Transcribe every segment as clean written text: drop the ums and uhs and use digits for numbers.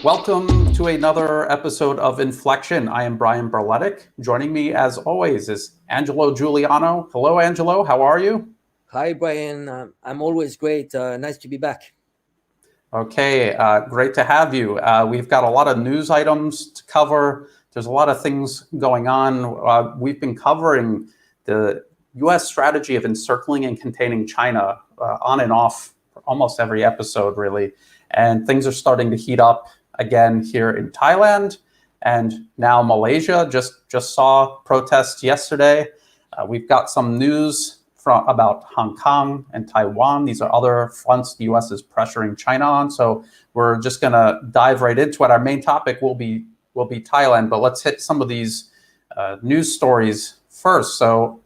Welcome to another episode of Inflection. I am Brian Berletic. Joining me, as always, is Angelo Giuliano. Hello, Angelo. How are you? Hi, Brian. I'm always great. Nice to be back. Okay, great to have you. We've got a lot of news items to cover. There's a lot of things going on. We've been covering the U.S. strategy of encircling and containing China on and off almost every episode, really. And things are starting to heat up again here in Thailand, and now Malaysia just saw protests yesterday. We've got some news about Hong Kong and Taiwan. These are other fronts the U.S. is pressuring China on. So we're just going to dive right into it. Our main topic will be Thailand, but let's hit some of these news stories first. So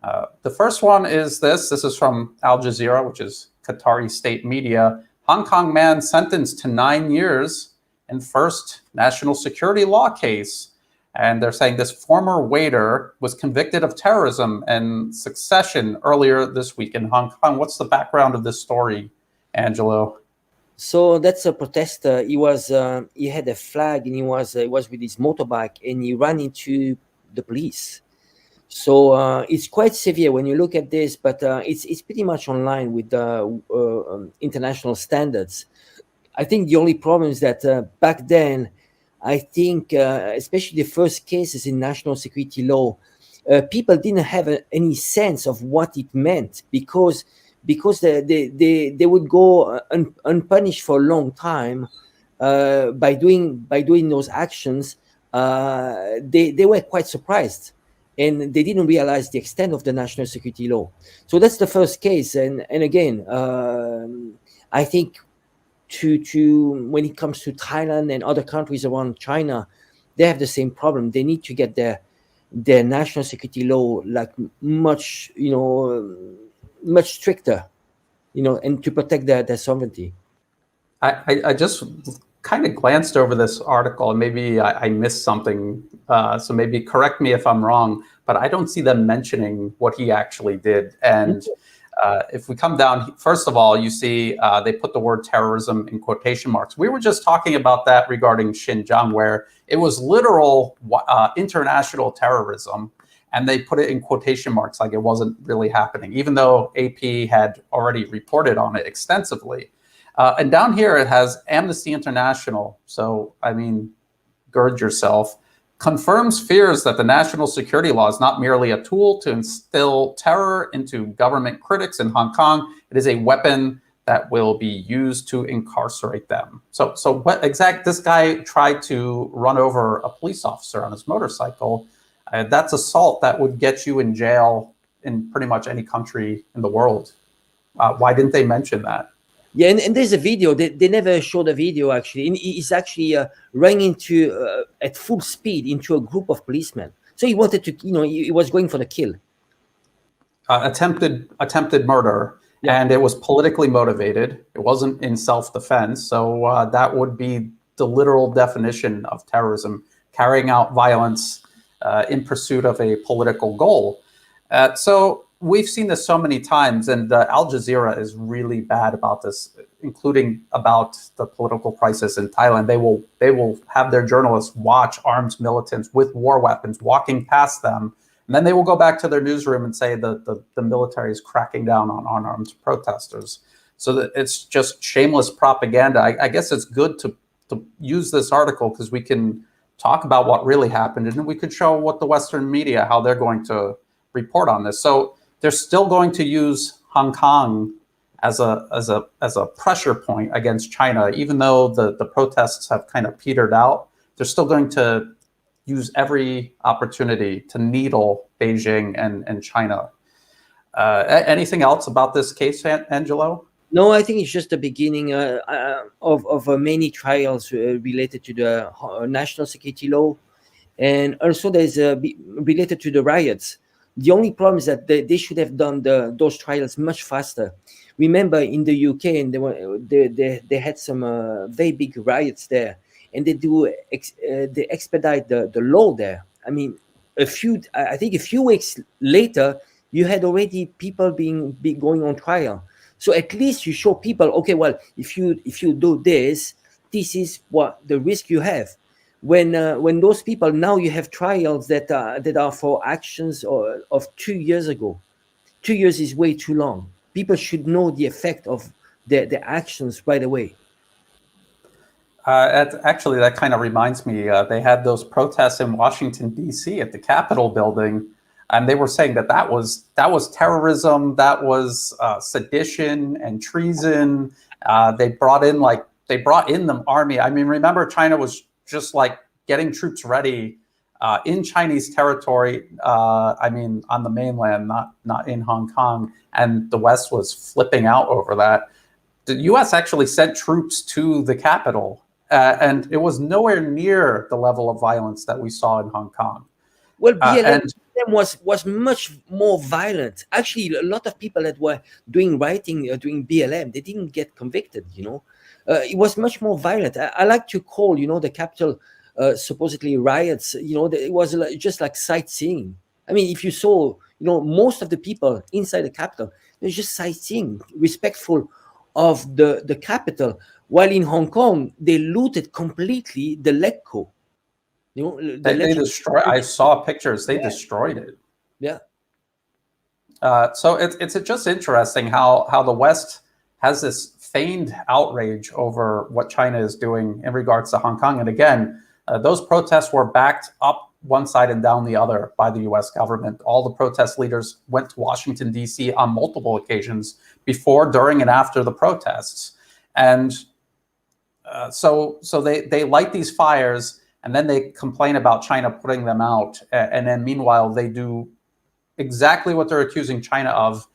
the first one is this. This is from Al Jazeera, which is Qatari state media. Hong Kong man sentenced to 9 years in first national security law case. And they're saying this former waiter was convicted of terrorism and succession earlier this week in Hong Kong. What's the background of this story, Angelo? So that's a protester. He had a flag and he was with his motorbike and he ran into the police. So it's quite severe when you look at this, but it's pretty much in line with the international standards. I think the only problem is that back then, I think, especially the first cases in national security law, people didn't have any sense of what it meant because they would go unpunished for a long time by doing those actions. They were quite surprised, and they didn't realize the extent of the national security law. So that's the first case, and again, I think. To when it comes to Thailand and other countries around China, they have the same problem. They need to get their national security law much stricter, and to protect their sovereignty. I just kind of glanced over this article, and maybe I missed something. So maybe correct me if I'm wrong, but I don't see them mentioning what he actually did. And if we come down, first of all, you see they put the word terrorism in quotation marks. We were just talking about that regarding Xinjiang, where it was literal international terrorism, and they put it in quotation marks like it wasn't really happening, even though AP had already reported on it extensively. And down here it has Amnesty International. So, I mean, gird yourself. Confirms fears that the national security law is not merely a tool to instill terror into government critics in Hong Kong. It is a weapon that will be used to incarcerate them. So what exact? This guy tried to run over a police officer on his motorcycle. That's assault that would get you in jail in pretty much any country in the world. Why didn't they mention that? Yeah, and there's a video. They never showed a video, actually. And he's actually running into, at full speed, into a group of policemen. So he wanted to, he was going for the kill. Attempted murder. Yeah. And it was politically motivated. It wasn't in self-defense. So that would be the literal definition of terrorism, carrying out violence in pursuit of a political goal. So we've seen this so many times, and Al Jazeera is really bad about this, including about the political crisis in Thailand. They will have their journalists watch armed militants with war weapons walking past them, and then they will go back to their newsroom and say that the military is cracking down on unarmed protesters. So that it's just shameless propaganda. I guess it's good to use this article because we can talk about what really happened, and we could show what the Western media, how they're going to report on this. So they're still going to use Hong Kong as a pressure point against China, even though the protests have kind of petered out. They're still going to use every opportunity to needle Beijing and China. Anything else about this case, Angelo? No, I think it's just the beginning of many trials related to the national security law, and also there's related to the riots. The only problem is that they should have done those trials much faster. Remember, in the UK, and they had some very big riots there, and they expedite the law there. I mean, I think a few weeks later, you had already people being going on trial. So at least you show people, okay, well, if you do this, this is what the risk you have when those people, now you have trials that are for actions of 2 years ago. 2 years is way too long. People should know the effect of their actions right away. Actually, that kind of reminds me. They had those protests in Washington D.C. at the Capitol building, and they were saying that was terrorism, that was sedition and treason. They brought in the army. I mean, remember, China was just like getting troops ready in Chinese territory. I mean, on the mainland, not in Hong Kong, and the West was flipping out over that. The U.S. actually sent troops to the Capitol. And it was nowhere near the level of violence that we saw in Hong Kong. Well, BLM was much more violent. Actually, a lot of people that were doing doing BLM, they didn't get convicted. It was much more violent. I like to call, the Capitol supposedly riots. It was just like sightseeing. I mean, if you saw, most of the people inside the Capitol, they're just sightseeing, respectful of the Capitol. While in Hong Kong, they looted completely the LegCo. They destroyed. I saw pictures. They destroyed it. Yeah. So it's just interesting how the West has this feigned outrage over what China is doing in regards to Hong Kong. And again, those protests were backed up one side and down the other by the U.S. government. All the protest leaders went to Washington, D.C. on multiple occasions before, during, and after the protests. And so they light these fires, and then they complain about China putting them out. And then meanwhile, they do exactly what they're accusing China of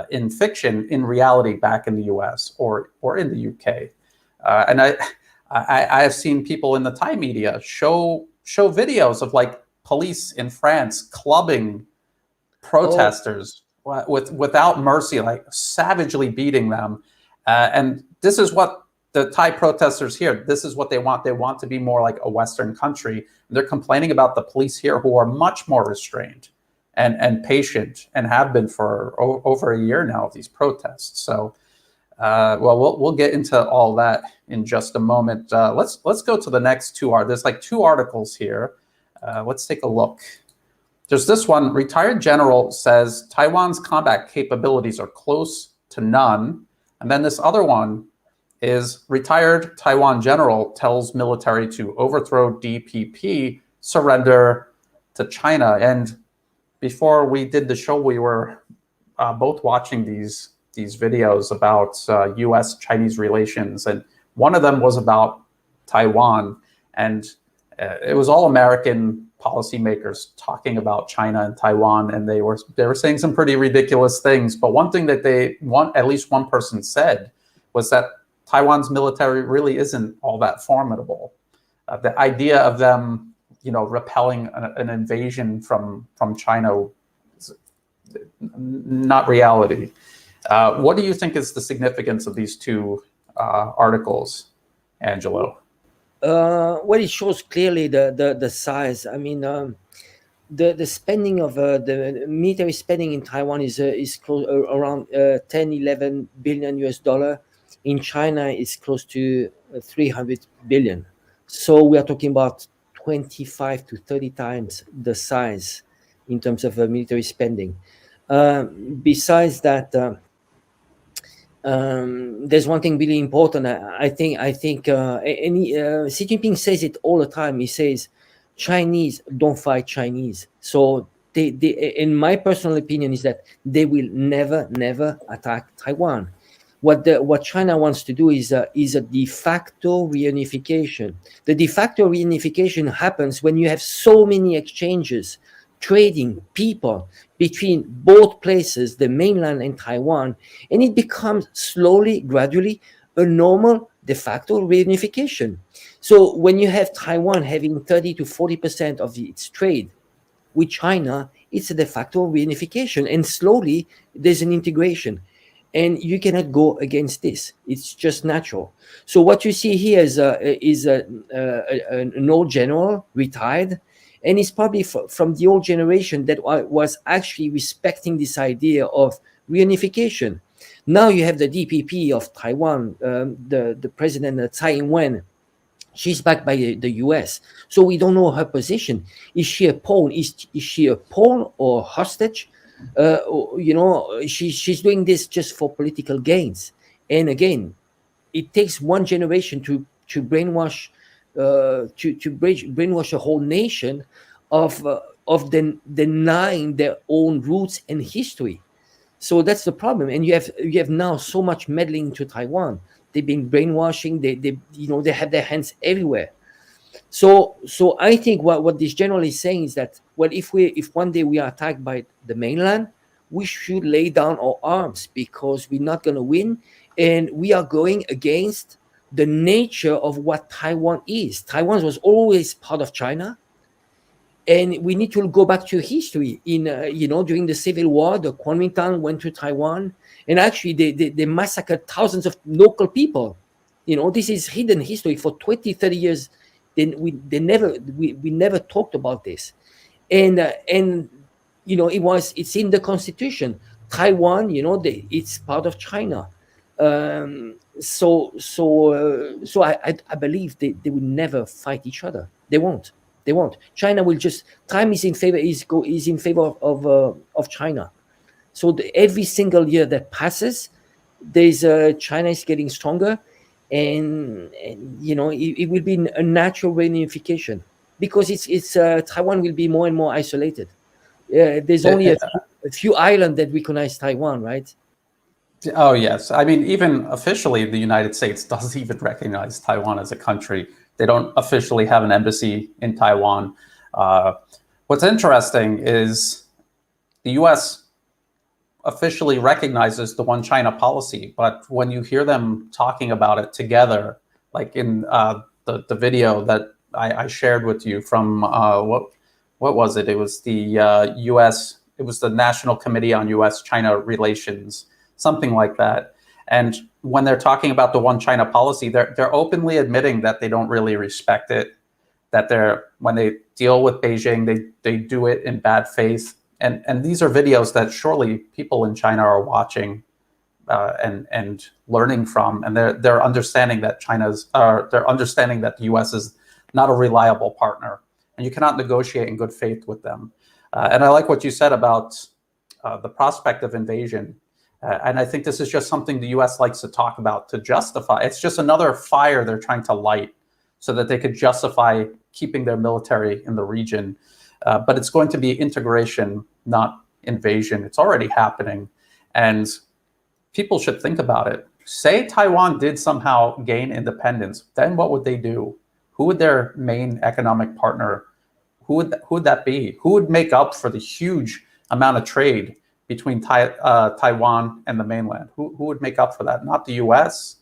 in fiction, in reality, back in the US or in the UK. And I have seen people in the Thai media show videos of like police in France clubbing protesters without mercy, like savagely beating them. And this is what the Thai protesters here, this is what they want. They want to be more like a Western country. They're complaining about the police here, who are much more restrained and patient, and have been for over a year now of these protests. So, we'll get into all that in just a moment. Let's go to the next two. There's like two articles here. Let's take a look. There's this one. Retired general says Taiwan's combat capabilities are close to none. And then this other one is retired Taiwan general tells military to overthrow DPP, surrender to China. And before we did the show, we were both watching these videos about U.S.-Chinese relations, and one of them was about Taiwan, and it was all American policymakers talking about China and Taiwan, and they were saying some pretty ridiculous things. But one thing that at least one person said was that Taiwan's military really isn't all that formidable. The idea of them, repelling an invasion from China, is not reality. What do you think is the significance of these two articles, Angelo? Well, it shows clearly the size. I mean, the spending of the military spending in Taiwan is close around 10-11 billion US dollar. In China, it's close to 300 billion. So we are talking about 25 to 30 times the size in terms of military spending. Besides that, there's one thing really important. I think Xi Jinping says it all the time. He says, Chinese don't fight Chinese. So they in my personal opinion, is that they will never attack Taiwan. What China wants to do is a de facto reunification. The de facto reunification happens when you have so many exchanges, trading, people between both places, the mainland and Taiwan, and it becomes slowly, gradually, a normal de facto reunification. So when you have Taiwan having 30 to 40% of its trade with China, it's a de facto reunification, and slowly there's an integration. And you cannot go against this. It's just natural. So what you see here is an old general, retired, and it's probably from the old generation that was actually respecting this idea of reunification. Now you have the DPP of Taiwan, the president Tsai Ing-wen. She's backed by the US, so we don't know her position. Is she a pawn? Is she a pawn or hostage? She's doing this just for political gains. And again, it takes one generation to brainwash brainwash a whole nation of denying their own roots and history. So that's the problem. And you have now so much meddling to Taiwan. They've been brainwashing. They have their hands everywhere. So I think what this general is saying is that, well, if one day we are attacked by the mainland, we should lay down our arms, because we're not going to win, and we are going against the nature of what Taiwan is. Taiwan was always part of China, and we need to go back to history. During the Civil War, the Kuomintang went to Taiwan, and actually they massacred thousands of local people. This is hidden history for 20, 30 years. We never talked about this, and it's in the Constitution. Taiwan, it's part of China. So I believe they will never fight each other. They won't. China will just, time is in favor of China. So every single year that passes, China is getting stronger, and it will be a natural reunification, because Taiwan will be more and more isolated. There's only a few islands that recognize Taiwan, right? Oh, yes. I mean, even officially, the United States doesn't even recognize Taiwan as a country. They don't officially have an embassy in Taiwan. What's interesting is the U.S. officially recognizes the one China policy, but when you hear them talking about it together, like in the video that I shared with you from what was it? It was the U.S. It was the National Committee on U.S.-China Relations, something like that. And when they're talking about the one China policy, they're openly admitting that they don't really respect it, that when they deal with Beijing, they do it in bad faith. And these are videos that surely people in China are watching and learning from, and they're understanding that they're understanding that the U.S. is not a reliable partner, and you cannot negotiate in good faith with them. And I like what you said about the prospect of invasion. And I think this is just something the U.S. likes to talk about to justify. It's just another fire they're trying to light so that they could justify keeping their military in the region. But it's going to be integration, not invasion. It's already happening. And people should think about it. Say Taiwan did somehow gain independence, then what would they do? Who would their main economic partner, who would that be? Who would make up for the huge amount of trade between Taiwan and the mainland? Who would make up for that? Not the US,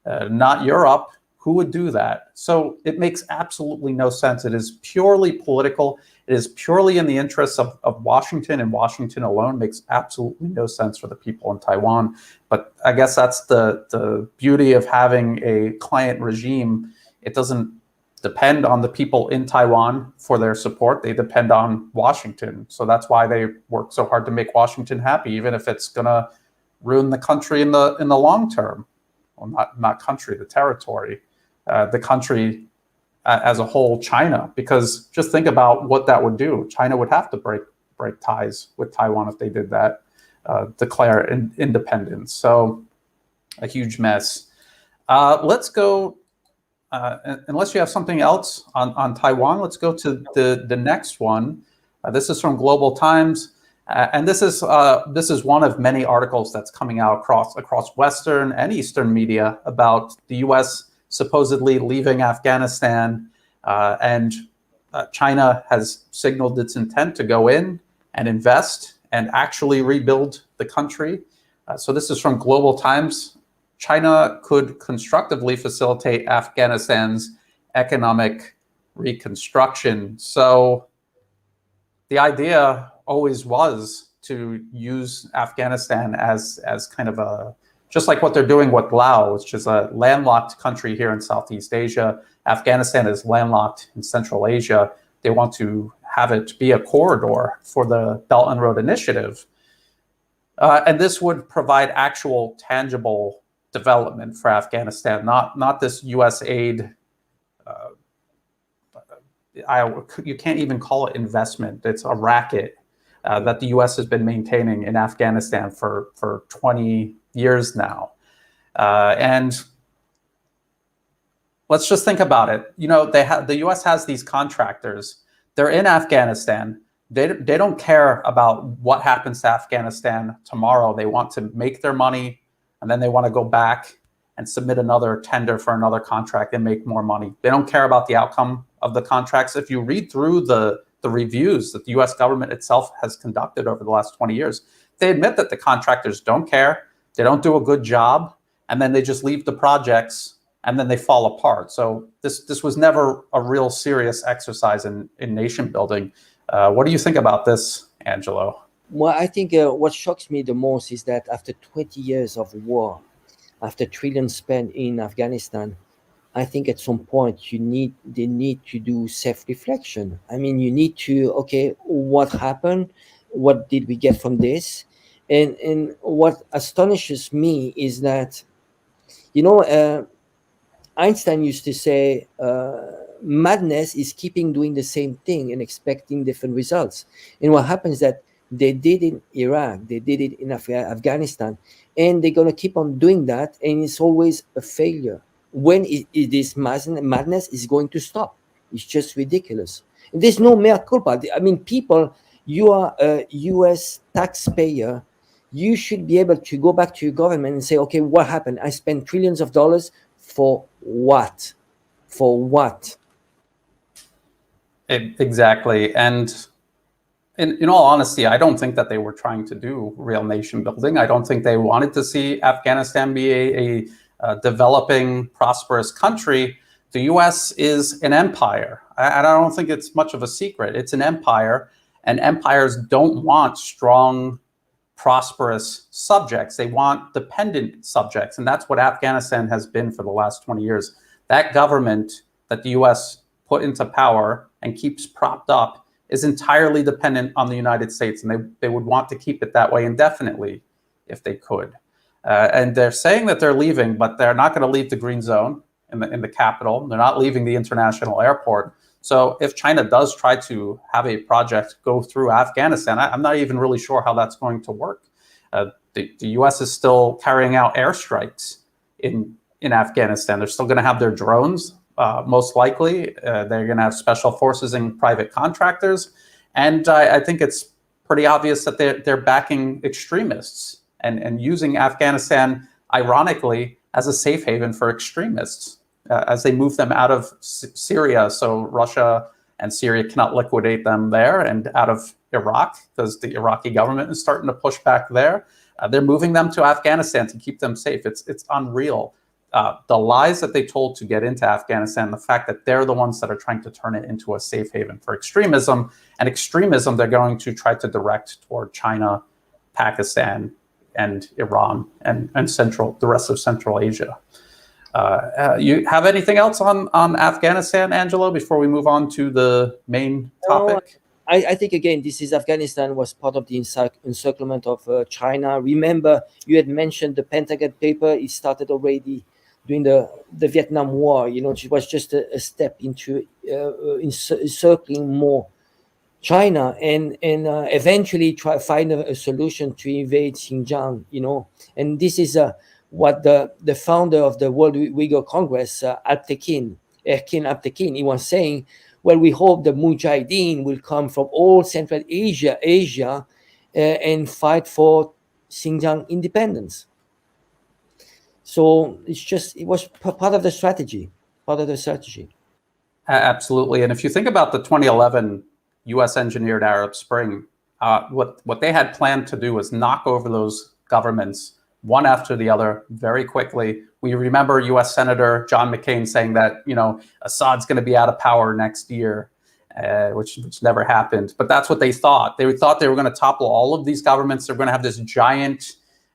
not Europe. Who would do that? So it makes absolutely no sense. It is purely political. It is purely in the interests of Washington, and Washington alone. Makes absolutely no sense for the people in Taiwan. But I guess that's the beauty of having a client regime. It doesn't depend on the people in Taiwan for their support. They depend on Washington. So that's why they work so hard to make Washington happy, even if it's going to ruin the country in the long term. Well, not country, the territory, the country as a whole, China. Because just think about what that would do. China would have to break ties with Taiwan if they did that, declare independence. So a huge mess. Let's go. Unless you have something else on Taiwan, let's go to the next one. This is from Global Times, and this is one of many articles that's coming out across Western and Eastern media about the U.S. supposedly leaving Afghanistan, and China has signaled its intent to go in and invest and actually rebuild the country. So this is from Global Times. China could constructively facilitate Afghanistan's economic reconstruction. So the idea always was to use Afghanistan as kind of just like what they're doing with Laos, which is a landlocked country here in Southeast Asia. Afghanistan is landlocked in Central Asia. They want to have it be a corridor for the Belt and Road Initiative. And this would provide actual tangible development for Afghanistan, not this U.S. aid. You can't even call it investment. It's a racket that the U.S. has been maintaining in Afghanistan for 20 years now. And let's just think about it. The U.S. has these contractors. They're in Afghanistan. They don't care about what happens to Afghanistan tomorrow. They want to make their money, and then they want to go back and submit another tender for another contract and make more money. They don't care about the outcome of the contracts. If you read through the reviews that the U.S. government itself has conducted over the last 20 years, they admit that the contractors don't care, they don't do a good job, and then they just leave the projects and then they fall apart. So this was never a real serious exercise in nation building. What do you think about this, Angelo? Well, I think what shocks me the most is that after 20 years of war, after trillions spent in Afghanistan, I think at some point they need to do self-reflection. I mean, you need to, okay, what happened? What did we get from this? And what astonishes me is that, Einstein used to say, madness is keeping doing the same thing and expecting different results. And what happens is that they did in Iraq, they did it in Afghanistan, and they're going to keep on doing that, and it's always a failure. When this madness is going to stop? It's just ridiculous. There's no mea culpa. I mean, people, you are a U.S. taxpayer. You should be able to go back to your government and say, okay, what happened? I spent trillions of dollars for what? For what? Exactly. And in all honesty, I don't think that they were trying to do real nation building. I don't think they wanted to see Afghanistan be a developing, prosperous country. The U.S. is an empire. I don't think it's much of a secret. It's an empire, and empires don't want strong, prosperous subjects. They want dependent subjects, and that's what Afghanistan has been for the last 20 years. That government that the U.S. put into power and keeps propped up is entirely dependent on the United States, and they would want to keep it that way indefinitely if they could. And they're saying that they're leaving, but they're not going to leave the green zone in the capital. They're not leaving the international airport. So if China does try to have a project go through Afghanistan, I'm not even really sure how that's going to work. The U.S. is still carrying out airstrikes in Afghanistan. They're still going to have their drones, most likely. They're going to have special forces and private contractors. And I think it's pretty obvious that they're backing extremists and using Afghanistan, ironically, as a safe haven for extremists as they move them out of Syria, so Russia and Syria cannot liquidate them there, and out of Iraq, because the Iraqi government is starting to push back there. They're moving them to Afghanistan to keep them safe. It's unreal. The lies that they told to get into Afghanistan, the fact that they're the ones that are trying to turn it into a safe haven for extremism, and extremism they're going to try to direct toward China, Pakistan, and Iran, and the rest of Central Asia. You have anything else on Afghanistan, Angelo, before we move on to the main topic? I think, again, Afghanistan was part of the encirclement of China. Remember, you had mentioned the Pentagon paper. It started already during the Vietnam War. It was just a step into encircling more China, and eventually find a solution to invade Xinjiang. And this is what the founder of the World Uyghur Congress, Erkin Alptekin, he was saying. Well, we hope the Mujahideen will come from all Central Asia, and fight for Xinjiang independence. So it was part of the strategy. Absolutely. And if you think about the 2011 U.S. engineered Arab Spring, what they had planned to do was knock over those governments one after the other very quickly. We remember U.S. Senator John McCain saying that, Assad's going to be out of power next year, which never happened. But that's what they thought. They thought they were going to topple all of these governments. They're going to have this giant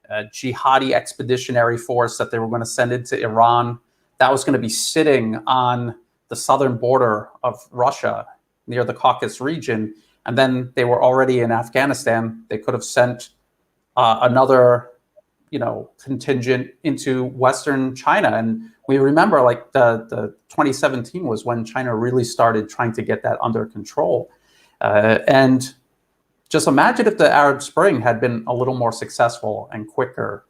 jihadi expeditionary force that they were going to send into Iran. That was going to be sitting on the southern border of Russia near the Caucasus region. And then they were already in Afghanistan. They could have sent another, contingent into Western China. And we remember like the 2017 was when China really started trying to get that under control. And just imagine if the Arab Spring had been a little more successful and quicker,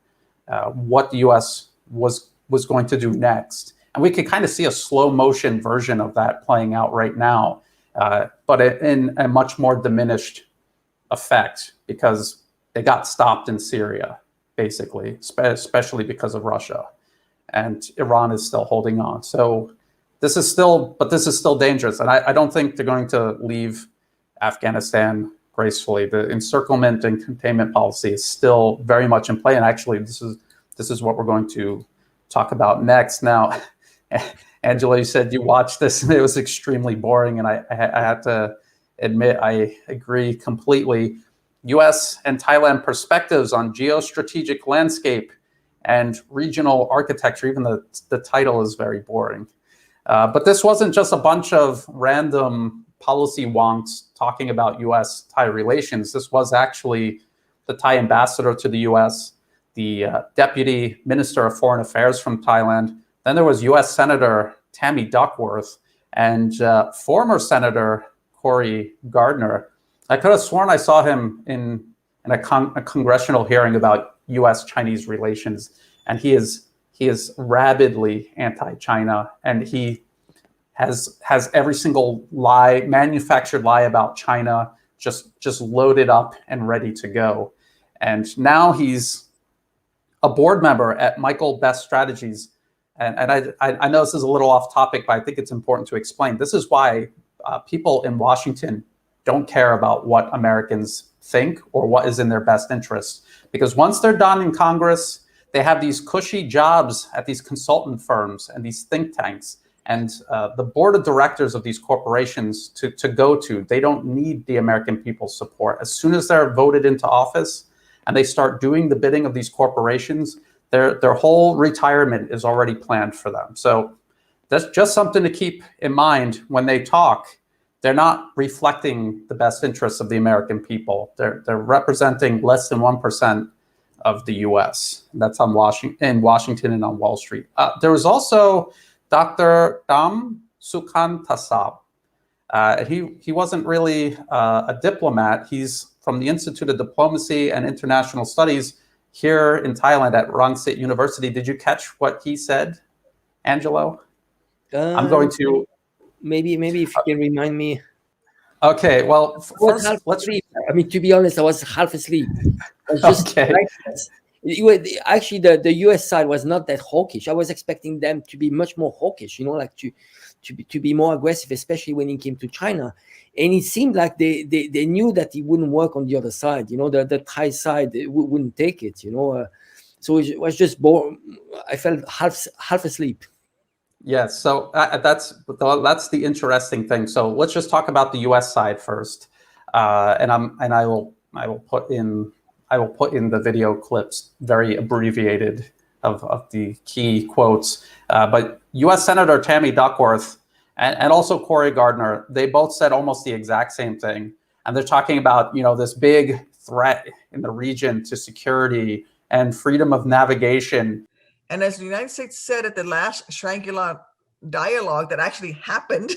what the US was going to do next. And we could kind of see a slow motion version of that playing out right now, but in a much more diminished effect, because they got stopped in Syria, basically, especially because of Russia. And Iran is still holding on. So this is still dangerous. And I don't think they're going to leave Afghanistan gracefully. The encirclement and containment policy is still very much in play. And actually, this is what we're going to talk about next. Now, Angelo, you said you watched this and it was extremely boring. And I have to admit, I agree completely. US and Thailand perspectives on geostrategic landscape and regional architecture. Even the title is very boring. But this wasn't just a bunch of random policy wonks talking about US-Thai relations. This was actually the Thai ambassador to the US, the deputy minister of foreign affairs from Thailand. Then there was US Senator Tammy Duckworth and former Senator Cory Gardner. I could have sworn I saw him in a congressional hearing about US-Chinese relations, and he is rabidly anti-China, and he has every single manufactured lie about China just loaded up and ready to go. And now he's a board member at Michael Best Strategies. And I know this is a little off topic, but I think it's important to explain. This is why people in Washington don't care about what Americans think or what is in their best interest. Because once they're done in Congress, they have these cushy jobs at these consultant firms and these think tanks. And the board of directors of these corporations to go to, they don't need the American people's support. As soon as they're voted into office and they start doing the bidding of these corporations, their whole retirement is already planned for them. So that's just something to keep in mind when they talk. They're not reflecting the best interests of the American people. They're representing less than 1% of the U.S. That's in Washington and on Wall Street. There was also Dr. Dam Sukhantasab. He wasn't really a diplomat. He's from the Institute of Diplomacy and International Studies here in Thailand at Rangsit University. Did you catch what he said, Angelo? I'm going to... Maybe if you can remind me. Okay, well, first, I mean, to be honest, I was half asleep. I was just actually, the US side was not that hawkish. I was expecting them to be much more hawkish, like to be more aggressive, especially when it came to China. And it seemed like they knew that it wouldn't work on the other side. The Thai side wouldn't take it. So it was just boring. I felt half asleep. Yes, so that's the interesting thing. So let's just talk about the U.S. side first, and I will put in the video clips very abbreviated of the key quotes. But U.S. Senator Tammy Duckworth and also Cory Gardner, they both said almost the exact same thing, and they're talking about this big threat in the region to security and freedom of navigation. And as the United States said at the last Shangri-La dialogue that actually happened,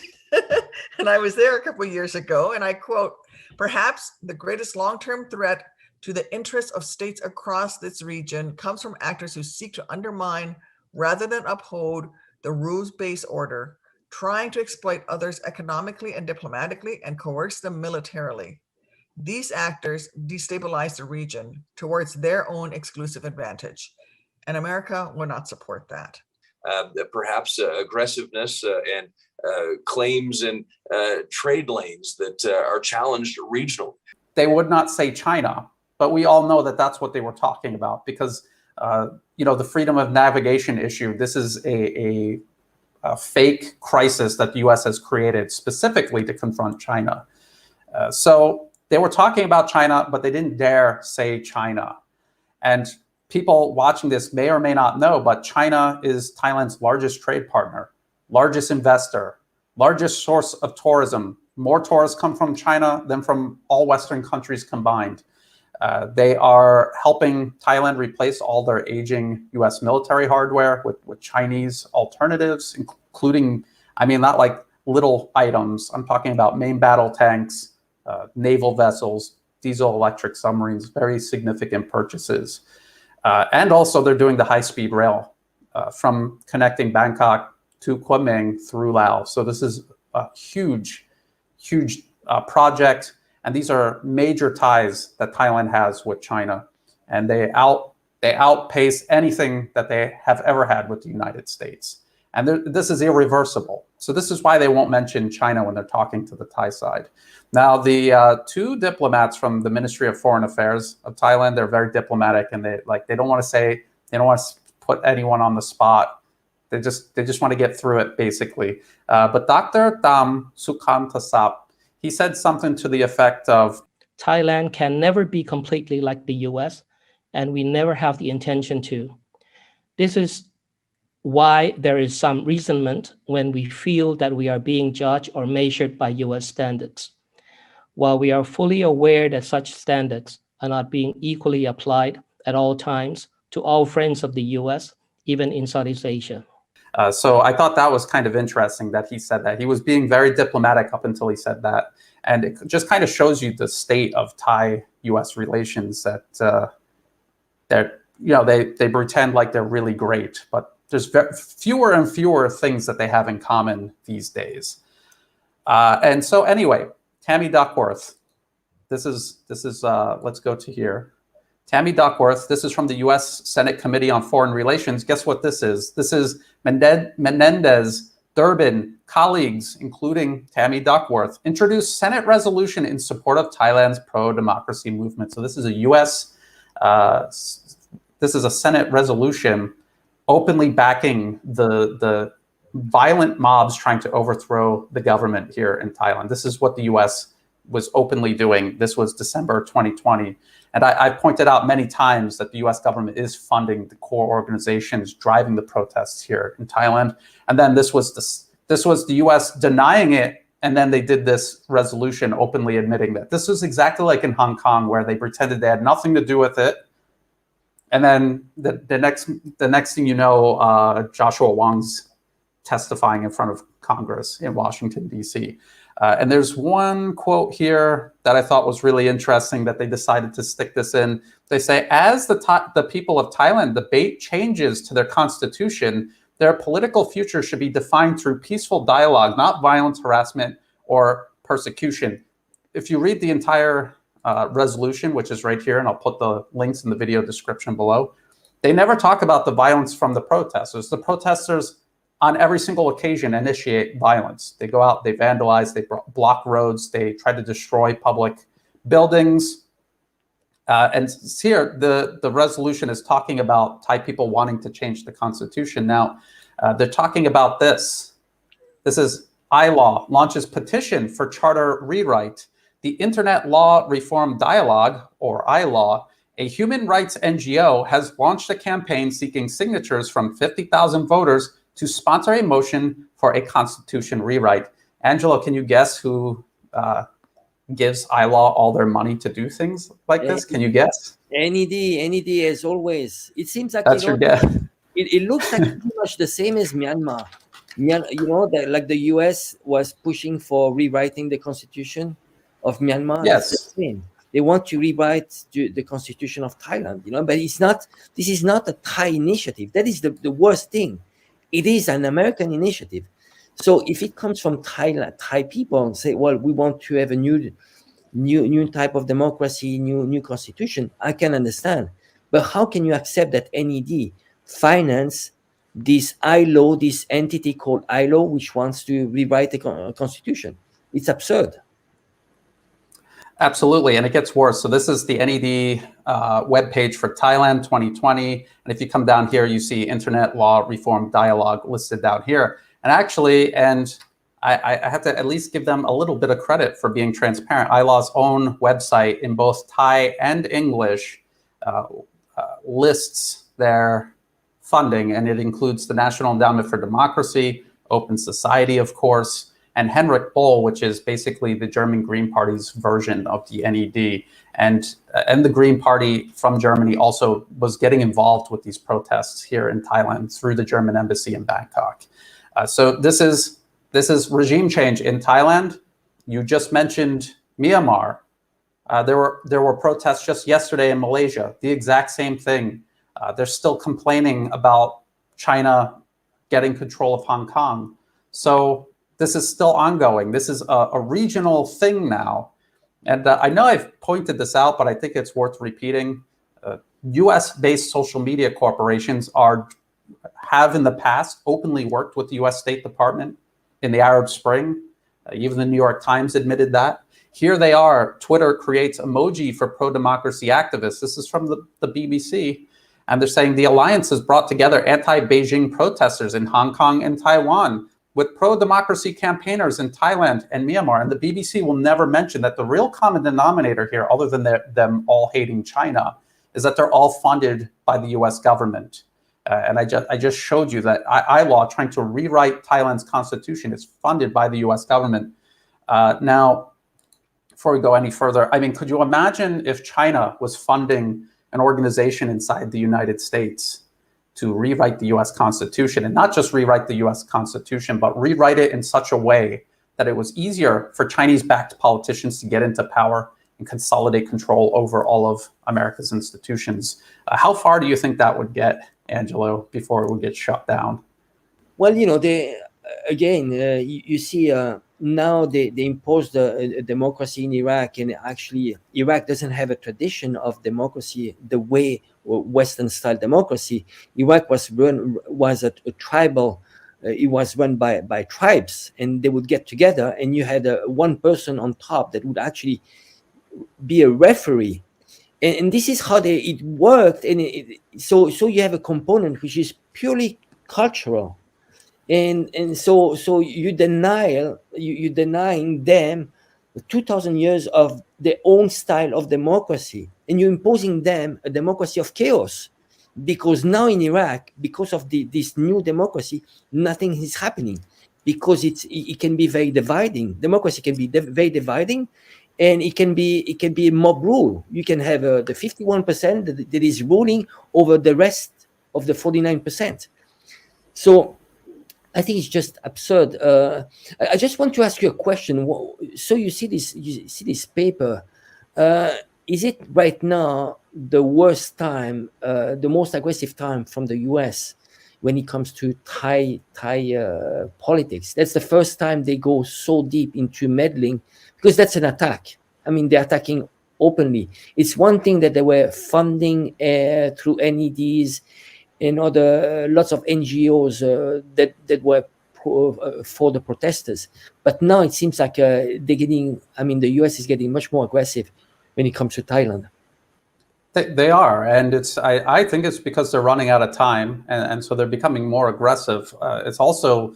and I was there a couple of years ago, and I quote, "Perhaps the greatest long-term threat to the interests of states across this region comes from actors who seek to undermine rather than uphold the rules-based order, trying to exploit others economically and diplomatically and coerce them militarily. These actors destabilize the region towards their own exclusive advantage. And America will not support that." Perhaps aggressiveness and claims in trade lanes that are challenged regionally. They would not say China, but we all know that that's what they were talking about because, the freedom of navigation issue, this is a fake crisis that the U.S. has created specifically to confront China. So they were talking about China, but they didn't dare say China. And people watching this may or may not know, but China is Thailand's largest trade partner, largest investor, largest source of tourism. More tourists come from China than from all Western countries combined. They are helping Thailand replace all their aging US military hardware with Chinese alternatives, including, I mean, not like little items. I'm talking about main battle tanks, naval vessels, diesel electric submarines, very significant purchases. And also they're doing the high-speed rail from connecting Bangkok to Kunming through Laos. So this is a huge, huge project. And these are major ties that Thailand has with China. And they outpace anything that they have ever had with the United States. And this is irreversible. So this is why they won't mention China when they're talking to the Thai side. Now, the two diplomats from the Ministry of Foreign Affairs of Thailand, they're very diplomatic, and they don't want to put anyone on the spot. They just want to get through it, basically. But Dr. Tham Sukhanthasap, he said something to the effect of, Thailand can never be completely like the US, and we never have the intention to. This is why there is some resentment when we feel that we are being judged or measured by US standards. While we are fully aware that such standards are not being equally applied at all times to all friends of the US, even in Southeast Asia. So I thought that was kind of interesting that he said that. He was being very diplomatic up until he said that. And it just kind of shows you the state of Thai-US relations, that they pretend like they're really great, but there's fewer and fewer things that they have in common these days. And so anyway, Tammy Duckworth, this is let's go to here. Tammy Duckworth, this is from the U.S. Senate Committee on Foreign Relations. Guess what this is? This is Menendez, Durbin, colleagues, including Tammy Duckworth, introduced Senate resolution in support of Thailand's pro-democracy movement. So this is a U.S., this is a Senate resolution openly backing the violent mobs trying to overthrow the government here in Thailand. This is what the U.S. was openly doing. This was December 2020. And I pointed out many times that the U.S. government is funding the core organizations driving the protests here in Thailand. And then this was the U.S. denying it, and then they did this resolution openly admitting that. This was exactly like in Hong Kong, where they pretended they had nothing to do with it. And then the next thing you know, Joshua Wong's testifying in front of Congress in Washington, D.C. And there's one quote here that I thought was really interesting that they decided to stick this in. They say, as the people of Thailand debate changes to their constitution, their political future should be defined through peaceful dialogue, not violence, harassment, or persecution. If you read the entire resolution, which is right here, and I'll put the links in the video description below, they never talk about the violence from the protesters. The protesters on every single occasion initiate violence. They go out, they vandalize, they block roads, they try to destroy public buildings. And here, the resolution is talking about Thai people wanting to change the constitution. Now, they're talking about this. This is iLaw, launches petition for charter rewrite. The Internet Law Reform Dialogue, or iLaw, a human rights NGO, has launched a campaign seeking signatures from 50,000 voters to sponsor a motion for a constitution rewrite. Angelo, can you guess who gives iLaw all their money to do things like this? Can you guess? NED as always. It seems like That's your guess. It looks like pretty much the same as Myanmar. Like the US was pushing for rewriting the constitution of Myanmar. Yes. It's the same. They want to rewrite the constitution of Thailand, but it's not. This is not a Thai initiative. That is the worst thing. It is an American initiative. So if it comes from Thailand, Thai people and say, well, we want to have a new type of democracy, new constitution, I can understand. But how can you accept that NED finance this ILO, this entity called ILO, which wants to rewrite the constitution? It's absurd. Absolutely, and it gets worse. So this is the NED webpage for Thailand 2020. And if you come down here, you see Internet Law Reform Dialogue listed down here. And actually, I have to at least give them a little bit of credit for being transparent. iLaw's own website in both Thai and English lists their funding, and it includes the National Endowment for Democracy, Open Society, of course, and Henrik Boll, which is basically the German Green Party's version of the NED. And the Green Party from Germany also was getting involved with these protests here in Thailand through the German embassy in Bangkok. So this is regime change in Thailand. You just mentioned Myanmar. There were protests just yesterday in Malaysia. The exact same thing. They're still complaining about China getting control of Hong Kong. So this is still ongoing. This is a regional thing now. And I know I've pointed this out, but I think it's worth repeating. US-based social media corporations have in the past openly worked with the US State Department in the Arab Spring. Even the New York Times admitted that. Here they are. Twitter creates emoji for pro-democracy activists. This is from the BBC. And they're saying the alliance has brought together anti-Beijing protesters in Hong Kong and Taiwan with pro-democracy campaigners in Thailand and Myanmar. And the BBC will never mention that the real common denominator here, other than them all hating China, is that they're all funded by the US government. And I just showed you that ILAW, trying to rewrite Thailand's constitution, is funded by the US government. Now, before we go any further, I mean, could you imagine if China was funding an organization inside the United States to rewrite the US Constitution, and not just rewrite the US Constitution, but rewrite it in such a way that it was easier for Chinese-backed politicians to get into power and consolidate control over all of America's institutions? How far do you think that would get, Angelo, before it would get shut down? Well, you know, you see now they imposed a democracy in Iraq, and actually Iraq doesn't have a tradition of democracy the way Western-style democracy. Iraq was a tribal. It was run by tribes, and they would get together, and you had one person on top that would actually be a referee, and this is how it worked. And so you have a component which is purely cultural. And so you're denying them 2,000 years of their own style of democracy, and you're imposing them a democracy of chaos, because now in Iraq, because of this new democracy, nothing is happening, because it can be very dividing. Democracy can be very dividing, and it can be a mob rule. You can have the 51% that is ruling over the rest of the 49%. So I think it's just absurd. I just want to ask you a question. So you see this paper. Is it right now the worst time, the most aggressive time from the US when it comes to Thai politics? That's the first time they go so deep into meddling, because that's an attack. I mean, they're attacking openly. It's one thing that they were funding through NEDs and lots of NGOs that were for the protesters. But now it seems like the US is getting much more aggressive when it comes to Thailand. They are, and I think it's because they're running out of time, and so they're becoming more aggressive. It's also,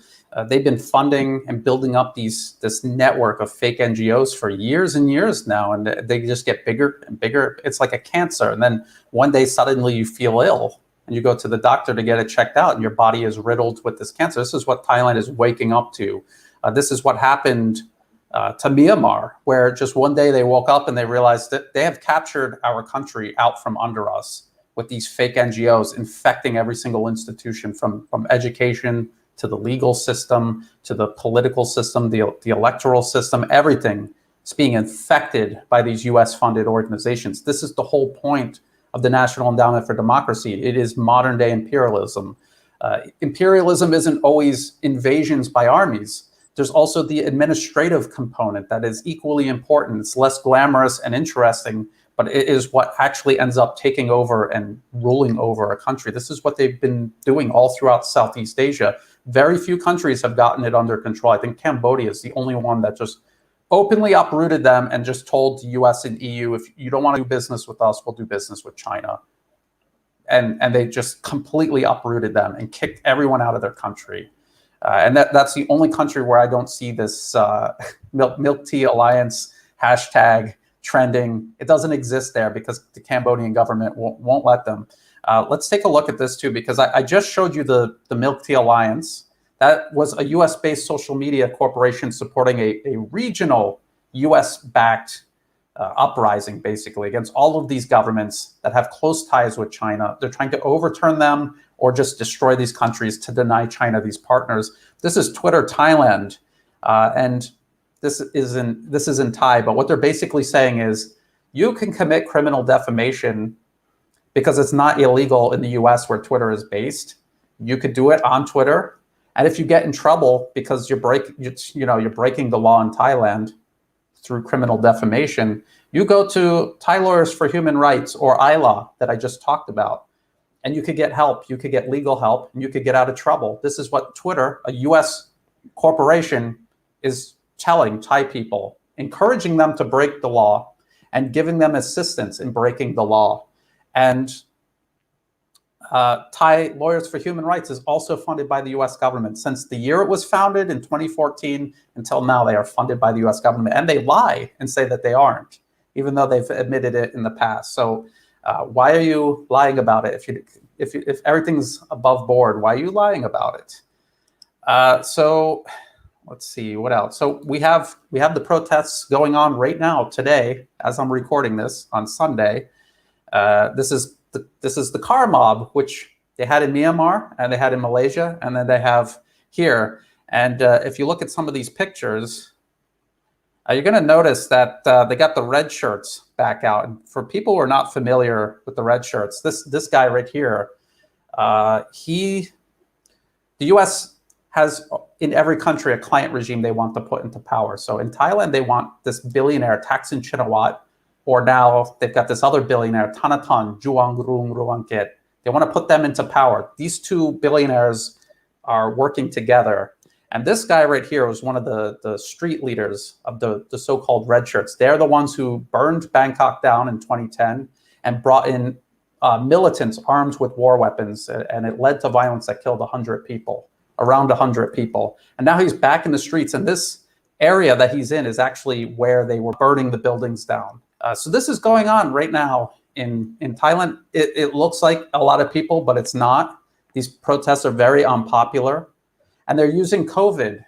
they've been funding and building up this network of fake NGOs for years and years now, and they just get bigger and bigger. It's like a cancer, and then one day suddenly you feel ill, and you go to the doctor to get it checked out, and your body is riddled with this cancer. This is what Thailand is waking up to. This is what happened to Myanmar, where just one day they woke up and they realized that they have captured our country out from under us with these fake NGOs infecting every single institution, from education to the legal system to the political system, the electoral system. Everything is being infected by these US-funded organizations. This is the whole point of the National Endowment for Democracy. It is modern day imperialism. Imperialism isn't always invasions by armies. There's also the administrative component that is equally important. It's less glamorous and interesting, but it is what actually ends up taking over and ruling over a country. This is what they've been doing all throughout Southeast Asia. Very few countries have gotten it under control. I think Cambodia is the only one that just openly uprooted them and just told the US and EU, if you don't want to do business with us, we'll do business with China. And they just completely uprooted them and kicked everyone out of their country. And that's the only country where I don't see this milk tea alliance hashtag trending. It doesn't exist there because the Cambodian government won't let them. Let's take a look at this too, because I just showed you the milk tea alliance That was a US-based social media corporation supporting a regional US-backed uprising, basically, against all of these governments that have close ties with China. They're trying to overturn them or just destroy these countries to deny China these partners. This is Twitter Thailand, and this is in Thai, but what they're basically saying is you can commit criminal defamation because it's not illegal in the US where Twitter is based. You could do it on Twitter, and if you get in trouble because you're breaking the law in Thailand through criminal defamation, you go to Thai Lawyers for Human Rights, or ILA, that I just talked about, and you could get help. You could get legal help, and you could get out of trouble. This is what Twitter, a US corporation, is telling Thai people, encouraging them to break the law and giving them assistance in breaking the law. And Thai Lawyers for Human Rights is also funded by the US government. Since the year it was founded in 2014 until now, they are funded by the US government. And they lie and say that they aren't, even though they've admitted it in the past. So why are you lying about it? If everything's above board, why are you lying about it? So let's see, what else? So we have the protests going on right now, today, as I'm recording this on Sunday. This is the car mob, which they had in Myanmar and they had in Malaysia, and then they have here. And if you look at some of these pictures, you're going to notice that they got the red shirts back out. And for people who are not familiar with the red shirts, this guy right here, the U.S. has in every country a client regime they want to put into power. So in Thailand, they want this billionaire Thaksin Shinawatra, or now they've got this other billionaire, Thanathorn Juangroongruangkit. They want to put them into power. These two billionaires are working together. And this guy right here was one of the street leaders of the so-called red shirts. They're the ones who burned Bangkok down in 2010 and brought in militants armed with war weapons. And it led to violence that killed 100 people, around 100 people. And now he's back in the streets. And this area that he's in is actually where they were burning the buildings down. So this is going on right now in Thailand. It looks like a lot of people, but it's not. These protests are very unpopular. And they're using COVID.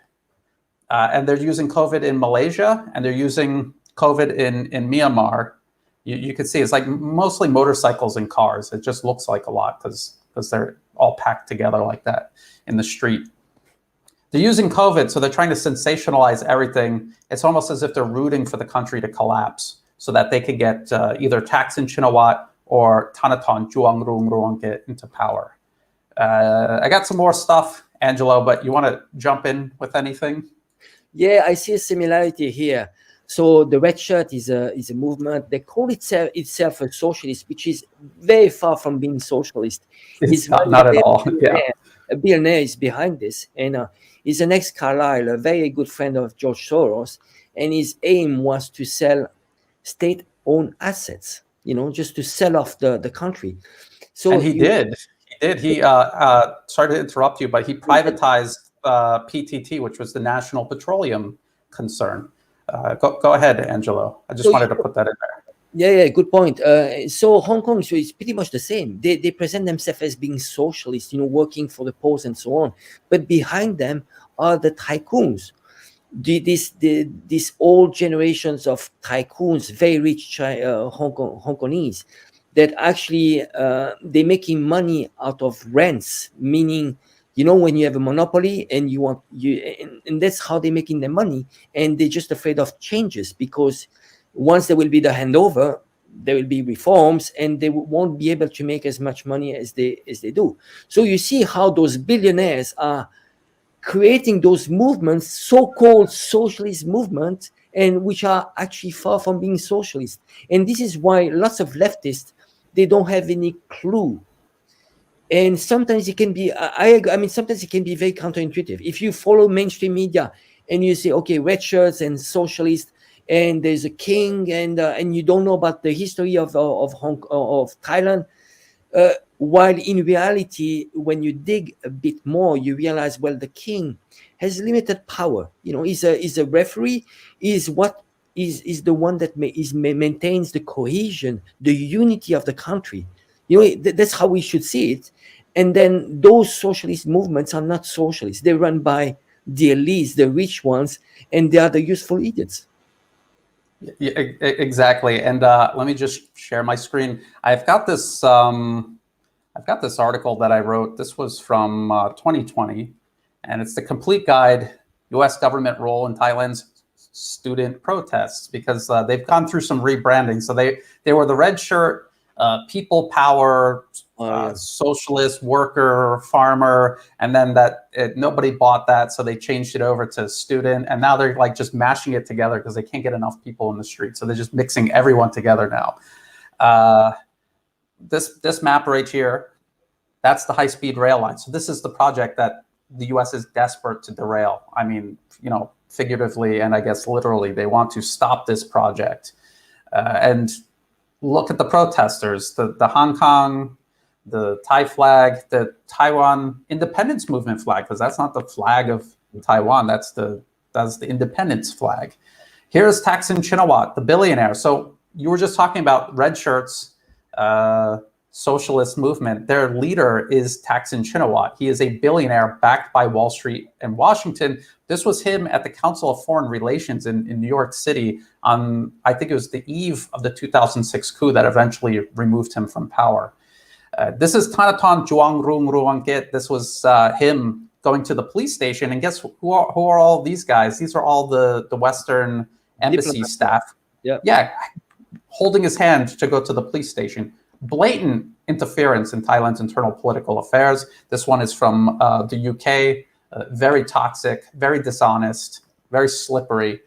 And they're using COVID in Malaysia, and they're using COVID in Myanmar. You can see it's like mostly motorcycles and cars. It just looks like a lot because they're all packed together like that in the street. They're using COVID, so they're trying to sensationalize everything. It's almost as if they're rooting for the country to collapse so that they could get either Thaksin Shinawatra or Thanathorn Juangroongruangkit into power. I got some more stuff, Angelo, but you want to jump in with anything? Yeah, I see a similarity here. So the red shirt is a movement. They call itself a socialist, which is very far from being socialist. It's not at all. Yeah. A billionaire is behind this, and he's an ex-Carlyle, a very good friend of George Soros, and his aim was to sell state-owned assets, just to sell off the country. So and he did. He sorry to interrupt you, but he privatized PTT, which was the National Petroleum Concern. Go ahead, Angelo. I just wanted to put that in there. Yeah, good point. So Hong Kong is pretty much the same. They present themselves as being socialist, working for the poor and so on. But behind them are the tycoons. These old generations of tycoons, very rich Hong Kongese, that actually they're making money out of rents, meaning, when you have a monopoly and and that's how they're making their money. And they're just afraid of changes, because once there will be the handover, there will be reforms, and they won't be able to make as much money as they do. So you see how those billionaires are creating those movements, so-called socialist movements, and which are actually far from being socialist. And this is why lots of leftists, they don't have any clue. And sometimes it can be, sometimes it can be very counterintuitive. If you follow mainstream media and you say, okay, red shirts and socialists, and there's a king, and you don't know about the history of Thailand, while in reality, when you dig a bit more, you realize, well, the king has limited power. He's a referee. Is the one that maintains the cohesion, the unity of the country. That's how we should see it. And then those socialist movements are not socialists. They're run by the elites, the rich ones, and they are the useful idiots. Yeah, exactly. And let me just share my screen. I've got this article that I wrote. This was from 2020, and it's the complete guide, U.S. government role in Thailand's student protests, because they've gone through some rebranding. So they were the red shirt, people power, socialist, worker, farmer, and then nobody bought that, so they changed it over to student, and now they're like just mashing it together because they can't get enough people in the street, so they're just mixing everyone together now. This map right here, that's the high-speed rail line. So this is the project that the U.S. is desperate to derail. I mean, figuratively and I guess literally, they want to stop this project. And look at the protesters, the Hong Kong, the Thai flag, the Taiwan independence movement flag, because that's not the flag of Taiwan, that's the independence flag. Here's Thaksin Shinawatra, the billionaire. So you were just talking about red shirts, socialist movement. Their leader is Thaksin Shinawatra. He is a billionaire backed by Wall Street and Washington. This was him at the Council of Foreign Relations in New York City on, I think it was the eve of the 2006 coup that eventually removed him from power. This is Thanathorn Juangroongruangkit. This was him going to the police station. And guess who are all these guys? These are all the Western embassy staff. Yeah, holding his hand to go to the police station. Blatant interference in Thailand's internal political affairs. This one is from the UK. Very toxic, very dishonest, very slippery.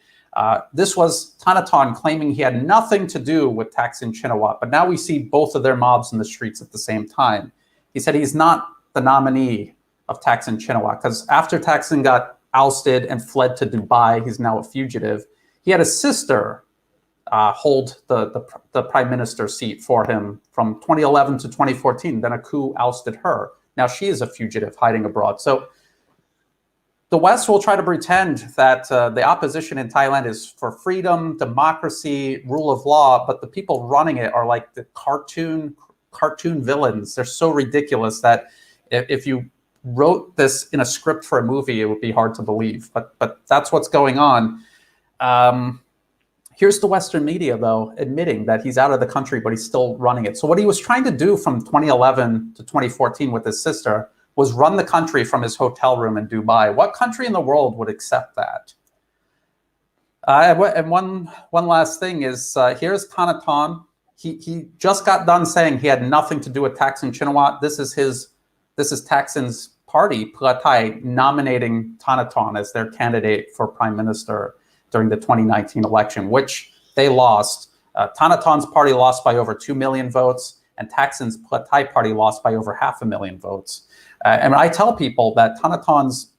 This was Thanathorn claiming he had nothing to do with Thaksin Shinawatra, but now we see both of their mobs in the streets at the same time. He said he's not the nominee of Thaksin Shinawatra because after Thaksin got ousted and fled to Dubai, he's now a fugitive. He had a sister hold the prime minister seat for him from 2011 to 2014. Then a coup ousted her. Now she is a fugitive hiding abroad. So the West will try to pretend that the opposition in Thailand is for freedom, democracy, rule of law, but the people running it are like the cartoon villains. They're so ridiculous that if you wrote this in a script for a movie, it would be hard to believe. But that's what's going on. Here's the Western media, though, admitting that he's out of the country, but he's still running it. So what he was trying to do from 2011 to 2014 with his sister was run the country from his hotel room in Dubai. What country in the world would accept that? And one last thing is, here's Thanathorn. He just got done saying he had nothing to do with Thaksin Shinawatra. This is Thaksin's party, Pheu Thai, nominating Thanathorn as their candidate for prime minister during the 2019 election, which they lost. Thanathorn's party lost by over 2 million votes, and Thaksin's Pheu Thai party lost by over 500,000 votes. And I tell people that Thanathorn's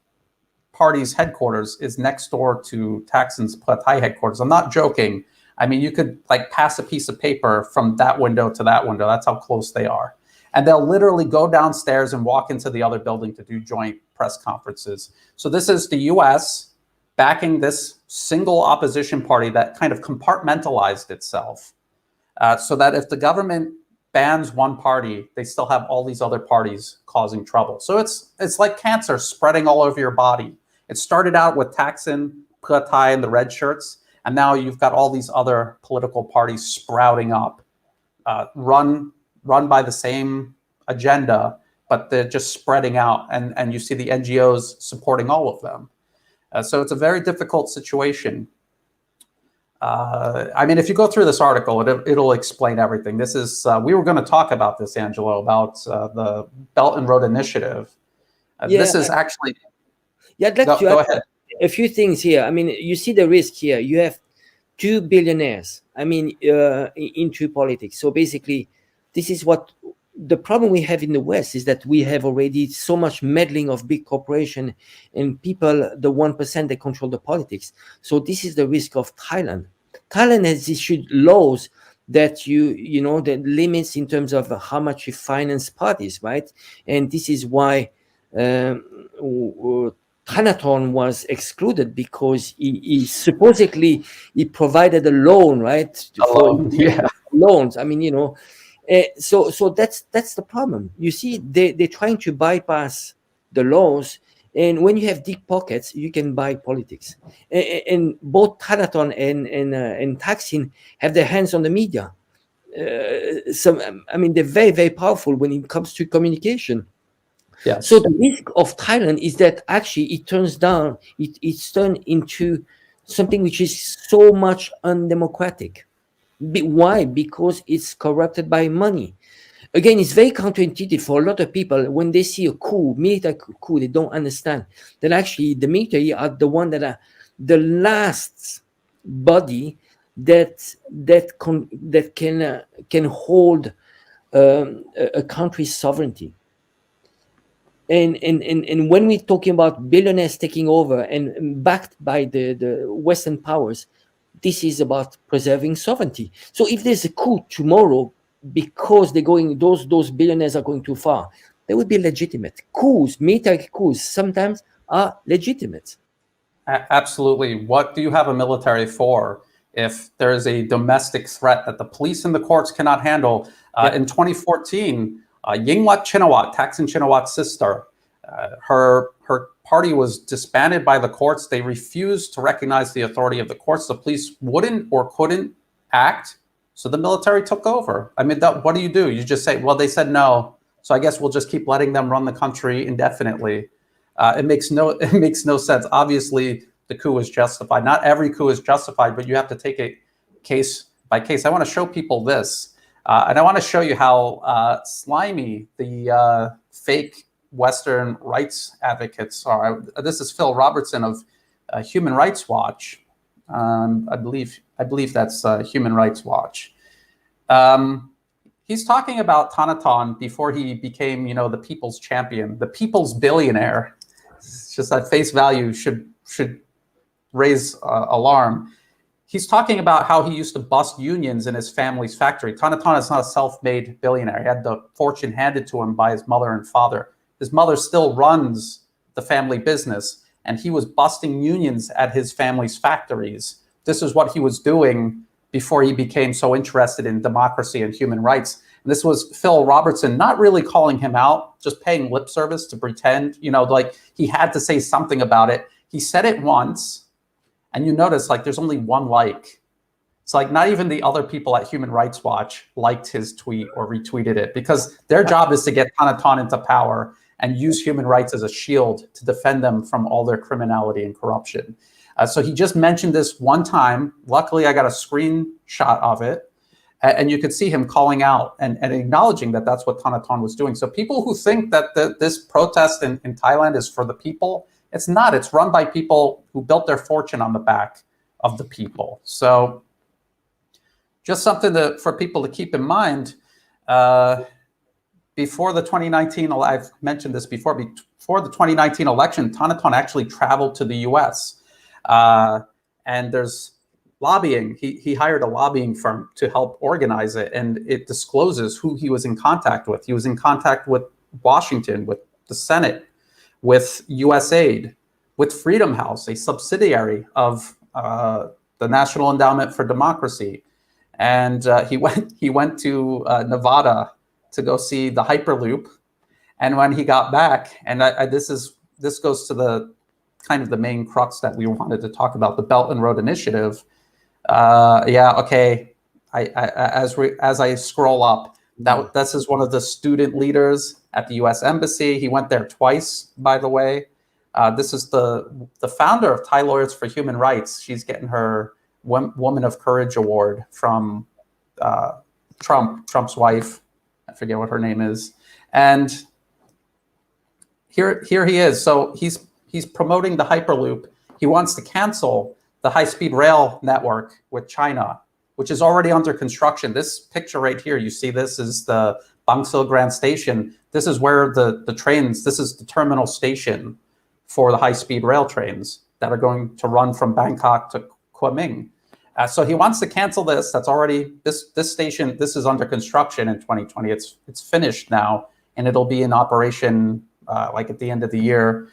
party's headquarters is next door to Thaksin's Pheu Thai headquarters. I'm not joking. I mean, you could like pass a piece of paper from that window to that window. That's how close they are. And they'll literally go downstairs and walk into the other building to do joint press conferences. So this is the US backing this single opposition party that kind of compartmentalized itself so that if the government bans one party, they still have all these other parties causing trouble. So it's like cancer spreading all over your body. It started out with Thaksin, Pheu Thai, and the red shirts, and now you've got all these other political parties sprouting up, run by the same agenda, but they're just spreading out, and you see the NGOs supporting all of them. So it's a very difficult situation. I mean, if you go through this article, it'll explain everything. This is, we were going to talk about this, Angelo, about the Belt and Road Initiative. This is actually... Yeah, I'd like to go add ahead. a few things here. I mean, you see the risk here. You have two billionaires, I mean, into politics. So basically, this is what the problem we have in the West is that we have already so much meddling of big corporation and people, the 1% that control the politics. So this is the risk of Thailand. Thailand has issued laws that you know, the limits in terms of how much you finance parties, right? And this is why Thanathorn was excluded, because he supposedly he provided a loan, right? Yeah. Loans. I mean, you know. So that's the problem. You see, they're trying to bypass the laws, and when you have deep pockets, you can buy politics. And both Thanaton and Thaksin have their hands on the media. I mean, they're very, very powerful when it comes to communication. Yes. So the risk of Thailand is that actually it's turned into something which is so much undemocratic. Why? Because it's corrupted by money. Again, it's very counterintuitive for a lot of people when they see a coup, military coup, they don't understand that actually the military are the one that are the last body that can hold a country's sovereignty. And when we're talking about billionaires taking over and backed by the Western powers, this is about preserving sovereignty. So if there's a coup tomorrow because those billionaires are going too far, they would be legitimate. Coups, military coups, sometimes are legitimate. Absolutely. What do you have a military for if there is a domestic threat that the police and the courts cannot handle? In 2014, Yingluck Chinawat, Thaksin Chinawat's sister, her party was disbanded by the courts. They refused to recognize the authority of the courts. The police wouldn't or couldn't act, so the military took over. I mean, what do? You just say, well, they said no, so I guess we'll just keep letting them run the country indefinitely. It makes no sense. Obviously, the coup was justified. Not every coup is justified, but you have to take it case by case. I want to show people this, and I want to show you how slimy the fake Western rights advocates are. This is Phil Robertson of Human Rights Watch. I believe that's Human Rights Watch. He's talking about Thanaton before he became, the people's champion, the people's billionaire. It's just at face value should raise alarm. He's talking about how he used to bust unions in his family's factory. Thanaton is not a self-made billionaire. He had the fortune handed to him by his mother and father. His mother still runs the family business, and he was busting unions at his family's factories. This is what he was doing before he became so interested in democracy and human rights. And this was Phil Robertson not really calling him out, just paying lip service to pretend, like he had to say something about it. He said it once, and you notice like there's only one like. It's like not even the other people at Human Rights Watch liked his tweet or retweeted it, because their job is to get Thanaton into power and use human rights as a shield to defend them from all their criminality and corruption. So he just mentioned this one time. Luckily, I got a screenshot of it. And you could see him calling out and acknowledging that that's what Thanaton was doing. So people who think that this protest in Thailand is for the people, it's not. It's run by people who built their fortune on the back of the people. So just something for people to keep in mind. Before the 2019, I've mentioned this before, before the 2019 election, Thanaton actually traveled to the US. And there's lobbying. He hired a lobbying firm to help organize it, and it discloses who he was in contact with. He was in contact with Washington, with the Senate, with USAID, with Freedom House, a subsidiary of the National Endowment for Democracy. And he went to Nevada to go see the Hyperloop. And when he got back, and this goes to the kind of the main crux that we wanted to talk about, the Belt and Road Initiative. As I scroll up, this is one of the student leaders at the U.S. Embassy. He went there twice, by the way. This is the founder of Thai Lawyers for Human Rights. She's getting her Woman of Courage Award from Trump's wife. I forget what her name is. And here he is. So he's promoting the Hyperloop. He wants to cancel the high-speed rail network with China, which is already under construction. This picture right here, you see this is the Bangsil Grand Station. This is where the trains, this is the terminal station for the high-speed rail trains that are going to run from Bangkok to Kunming. So he wants to cancel this. That's already, this station, this is under construction in 2020. It's finished now, and it'll be in operation like at the end of the year.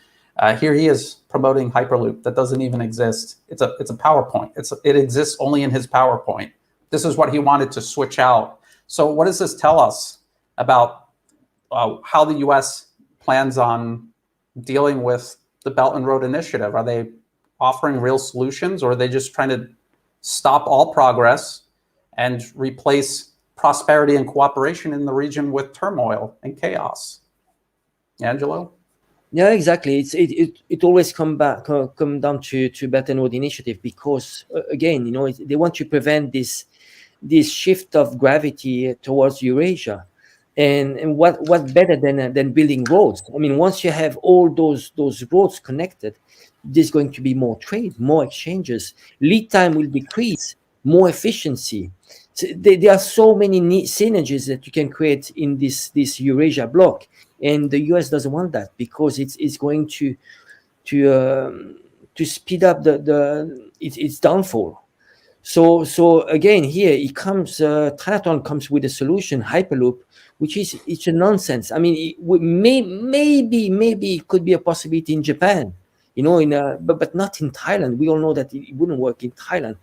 Here he is promoting Hyperloop that doesn't even exist. It's a PowerPoint. It exists only in his PowerPoint. This is what he wanted to switch out So what does this tell us about how the U.S. plans on dealing with the Belt and Road Initiative? Are they offering real solutions, or are they just trying to stop all progress and replace prosperity and cooperation in the region with turmoil and chaos? Angelo? Yeah, exactly. It always come down to Belt and Road Initiative, because again, they want to prevent this shift of gravity towards Eurasia, and what better than building roads? I mean, once you have all those roads connected, there's going to be more trade, more exchanges, lead time will decrease, more efficiency. So there are so many synergies that you can create in this Eurasia bloc, and the US doesn't want that, because it's going to speed up its downfall. So again, here it comes. Triathlon comes with a solution, Hyperloop, which is it's a nonsense. I mean, maybe it could be a possibility in Japan, but not in Thailand. We all know that it wouldn't work in Thailand.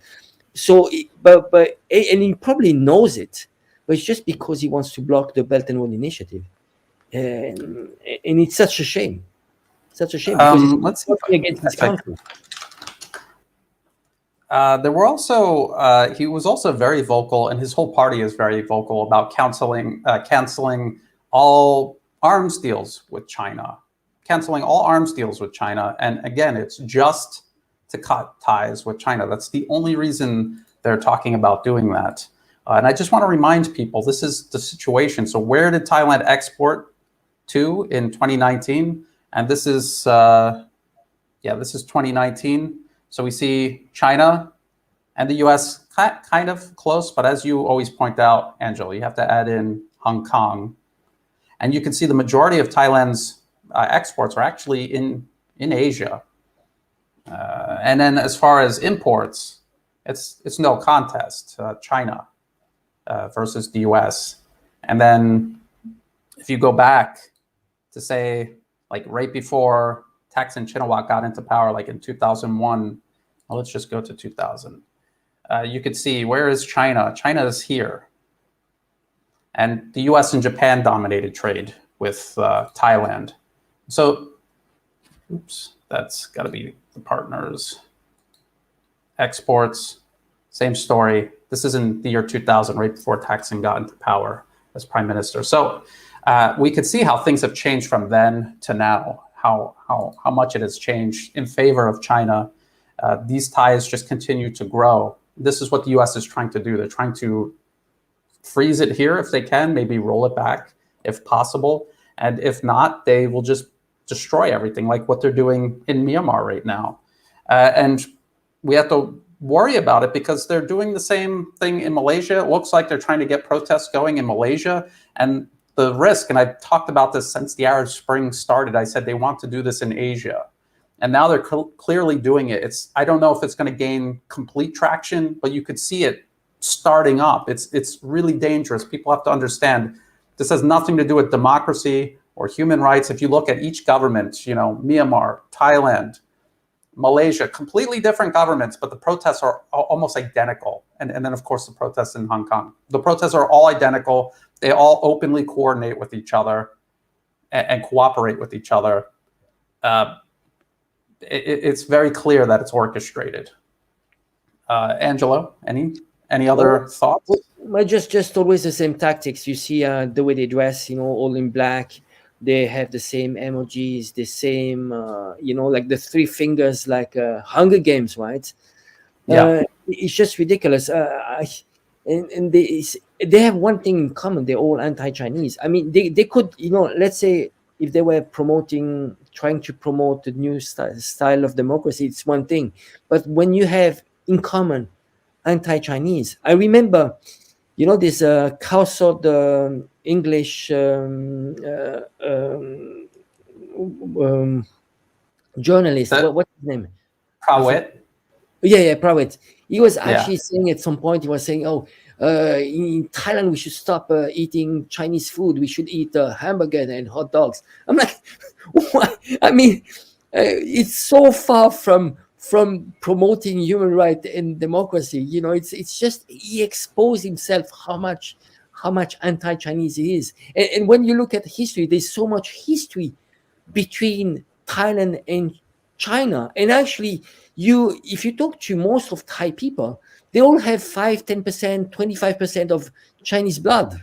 So, and he probably knows it, but it's just because he wants to block the Belt and Road Initiative, and it's such a shame. Such a shame, because Let's it's working against his country. There were also he was also very vocal, and his whole party is very vocal about canceling all arms deals with China, and again, it's just to cut ties with China. That's the only reason they're talking about doing that. And I just want to remind people, this is the situation. So where did Thailand export to in 2019? And this is 2019. So we see China and the US kind of close, but as you always point out, Angelo, you have to add in Hong Kong. And you can see the majority of Thailand's exports are actually in Asia. And then as far as imports, it's no contest, China versus the US. And then if you go back to say, like right before Thaksin Shinawatra got into power, like in 2001, well, let's just go to 2000. You could see, where is China? China is here. And the US and Japan dominated trade with Thailand. So, oops, that's got to be the partners. Exports, same story. This is in the year 2000, right before Thaksin got into power as prime minister. So we could see how things have changed from then to now, how much it has changed in favor of China. These ties just continue to grow. This is what the US is trying to do. They're trying to freeze it here if they can, maybe roll it back if possible. And if not, they will just destroy everything, like what they're doing in Myanmar right now. And we have to worry about it because they're doing the same thing in Malaysia. It looks like they're trying to get protests going in Malaysia. And the risk, and I've talked about this since the Arab Spring started, I said they want to do this in Asia. And now they're clearly doing it. I don't know if it's going to gain complete traction, but you could see it starting up. It's really dangerous. People have to understand this has nothing to do with democracy or human rights. If you look at each government, Myanmar, Thailand, Malaysia, completely different governments, but the protests are almost identical. And then, of course, the protests in Hong Kong. The protests are all identical. They all openly coordinate with each other and cooperate with each other. It's very clear that it's orchestrated. Angelo, any other thoughts? Well, just always the same tactics. You see the way they dress, all in black. They have the same emojis, the same, like the three fingers, like Hunger Games, right? Yeah. It's just ridiculous. And they have one thing in common. They're all anti-Chinese. I mean, they could, let's say if they were trying to promote the new style of democracy, it's one thing. But when you have in common anti-Chinese, I remember, this Council English journalist. What's his name? Prawit. Yeah, Prawit. He was actually saying at some point, he was saying, in Thailand, we should stop eating Chinese food. We should eat hamburger and hot dogs. I'm like, what? I mean, it's so far from promoting human rights and democracy. It's just he exposed himself how much how much anti-Chinese he is. And when you look at history, there's so much history between Thailand and China. And actually, if you talk to most of Thai people, they all have 5, 10%, 25% of Chinese blood.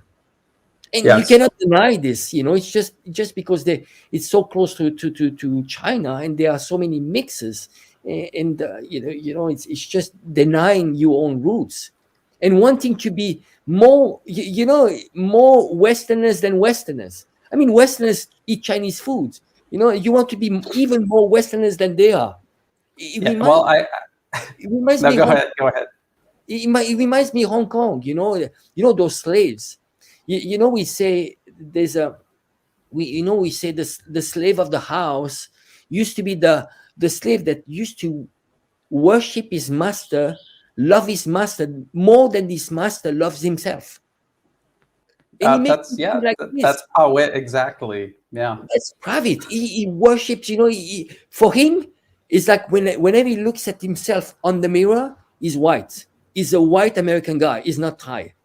And you cannot deny this, it's just because it's so close to China, and there are so many mixes, and it's just denying your own roots and wanting to be more, more Westerners than Westerners. I mean, Westerners eat Chinese food. You want to be even more Westerners than they are. It reminds me. Go ahead. It reminds me of Hong Kong. Those slaves. We say we say the slave of the house used to be the slave that used to worship his master, love his master more than his master loves himself. That's Pawit, exactly. Yeah, that's private. He worships. For him, it's like whenever he looks at himself on the mirror, he's white. He's a white American guy. He's not Thai.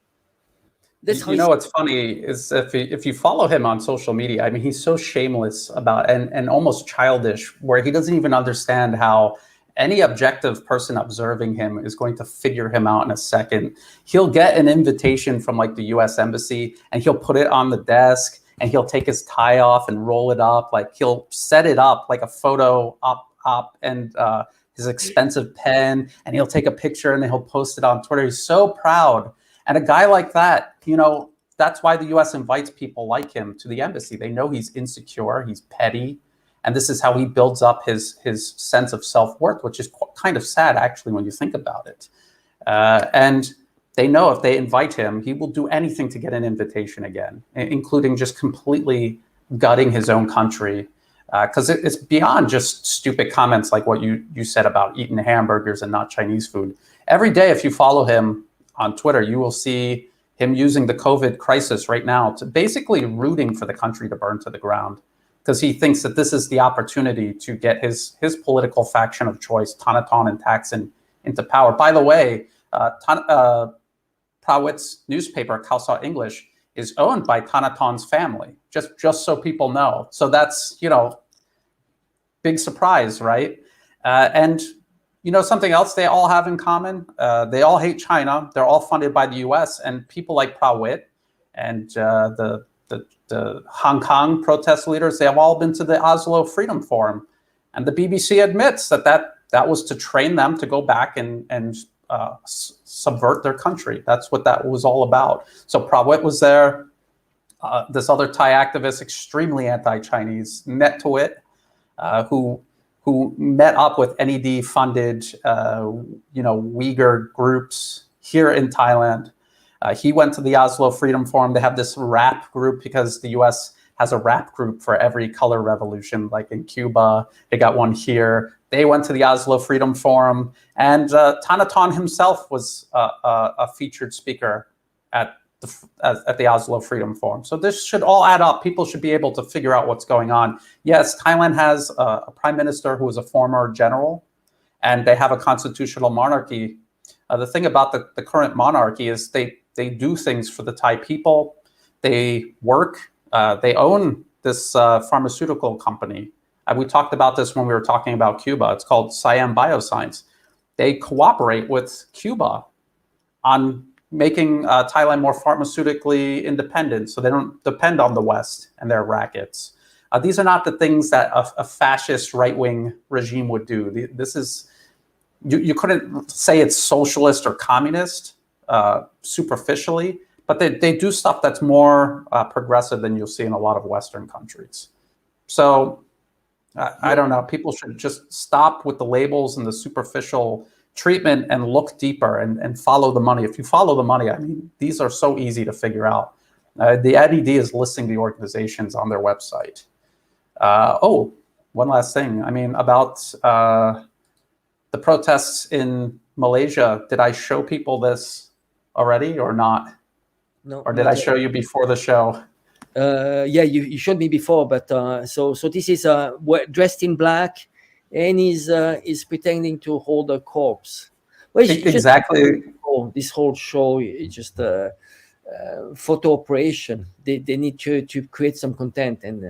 That's how what's funny is if you follow him on social media, I mean, he's so shameless about and almost childish, where he doesn't even understand how any objective person observing him is going to figure him out in a second. He'll get an invitation from like the US Embassy, and he'll put it on the desk, and he'll take his tie off and roll it up. Like, he'll set it up like a photo op and his expensive pen, and he'll take a picture and then he'll post it on Twitter. He's so proud. And a guy like that, that's why the US invites people like him to the embassy. They know he's insecure, he's petty, and this is how he builds up his sense of self-worth, which is kind of sad, actually, when you think about it. And they know if they invite him, he will do anything to get an invitation again, including just completely gutting his own country. Because it's beyond just stupid comments like what you said about eating hamburgers and not Chinese food. Every day, if you follow him on Twitter, you will see him using the COVID crisis right now to basically rooting for the country to burn to the ground, because he thinks that this is the opportunity to get his political faction of choice, Thanaton and Thaksin, into power. By the way, Prawit's newspaper, Khalsa English, is owned by Thanaton's family, just so people know. So that's, big surprise, right? And something else they all have in common, they all hate China. They're all funded by the US, and people like Prawit and the Hong Kong protest leaders, they have all been to the Oslo Freedom Forum. And the BBC admits that was to train them to go back and subvert their country. That's what that was all about. So Prawit was there. This other Thai activist, extremely anti-Chinese, Netawit, who met up with NED-funded, Uyghur groups here in Thailand. He went to the Oslo Freedom Forum. They have this rap group because the US has a rap group for every color revolution, like in Cuba. They got one here. They went to the Oslo Freedom Forum. And Thanaton himself was a featured speaker at the Oslo Freedom Forum. So this should all add up. People should be able to figure out what's going on. Yes, Thailand has a prime minister who is a former general, and they have a constitutional monarchy. The thing about the current monarchy is they do things for the Thai people. They work. They own this pharmaceutical company. We talked about this when we were talking about Cuba. It's called Siam Bioscience. They cooperate with Cuba on making Thailand more pharmaceutically independent, so they don't depend on the West and their rackets. These are not the things that a fascist right-wing regime would do. This is, you couldn't say it's socialist or communist superficially, but they do stuff that's more progressive than you'll see in a lot of Western countries. So I don't know, people should just stop with the labels and the superficial treatment and look deeper and follow the money. If you follow the money, I mean, these are so easy to figure out. The NED is listing the organizations on their website. One last thing. I mean, about the protests in Malaysia, did I show people this already or not? No. Or did I show you before the show? Yeah, you showed me before, but so this is dressed in black, and is pretending to hold a corpse. Well, exactly. This whole show is just photo operation. They need to create some content, and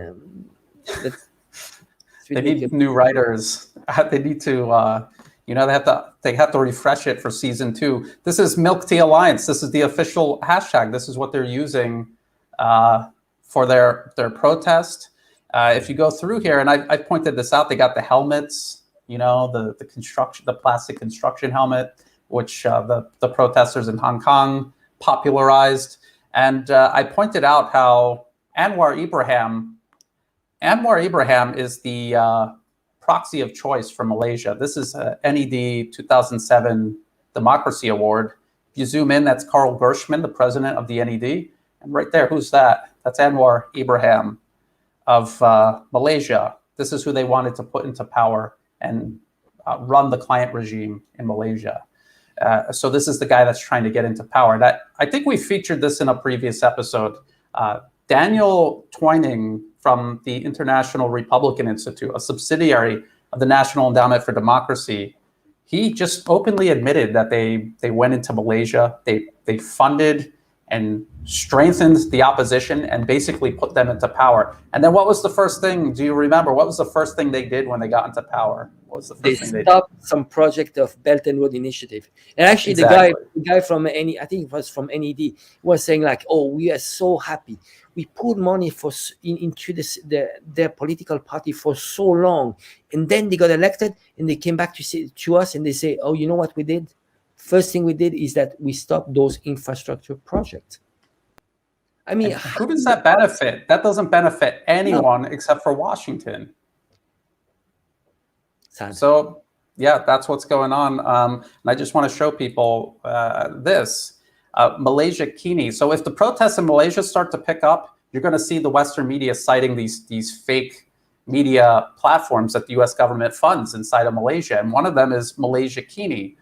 they need new writers. They need to, they have to refresh it for season 2. This is Milk Tea Alliance. This is the official hashtag. This is what they're using for their protest. If you go through here, and I pointed this out, they got the helmets, the plastic construction helmet, which the protesters in Hong Kong popularized. And I pointed out how Anwar Ibrahim is the proxy of choice for Malaysia. This is NED 2007 Democracy Award. If you zoom in, that's Karl Gershman, the president of the NED. And right there, who's that? That's Anwar Ibrahim of Malaysia. This is who they wanted to put into power and run the client regime in Malaysia. So this is the guy that's trying to get into power. I think we featured this in a previous episode. Daniel Twining from the International Republican Institute, a subsidiary of the National Endowment for Democracy, he just openly admitted that they went into Malaysia, they funded and strengthened the opposition and basically put them into power. And then what was the first thing, do you remember, what was the first thing they did when they got into power? What was the first thing they stopped some project of Belt and Road Initiative. And actually the guy from I think it was from NED, was saying like, oh, we are so happy. We put money into their political party for so long. And then they got elected and they came back to us and they say, oh, you know what we did? First thing we did is that we stopped those infrastructure projects. I mean, who does that benefit? That doesn't benefit anyone except for Washington. Sad. So, yeah, that's what's going on. And I just want to show people this. Malaysia Kini. So if the protests in Malaysia start to pick up, you're going to see the Western media citing these fake media platforms that the U.S. government funds inside of Malaysia. And one of them is Malaysia Kini.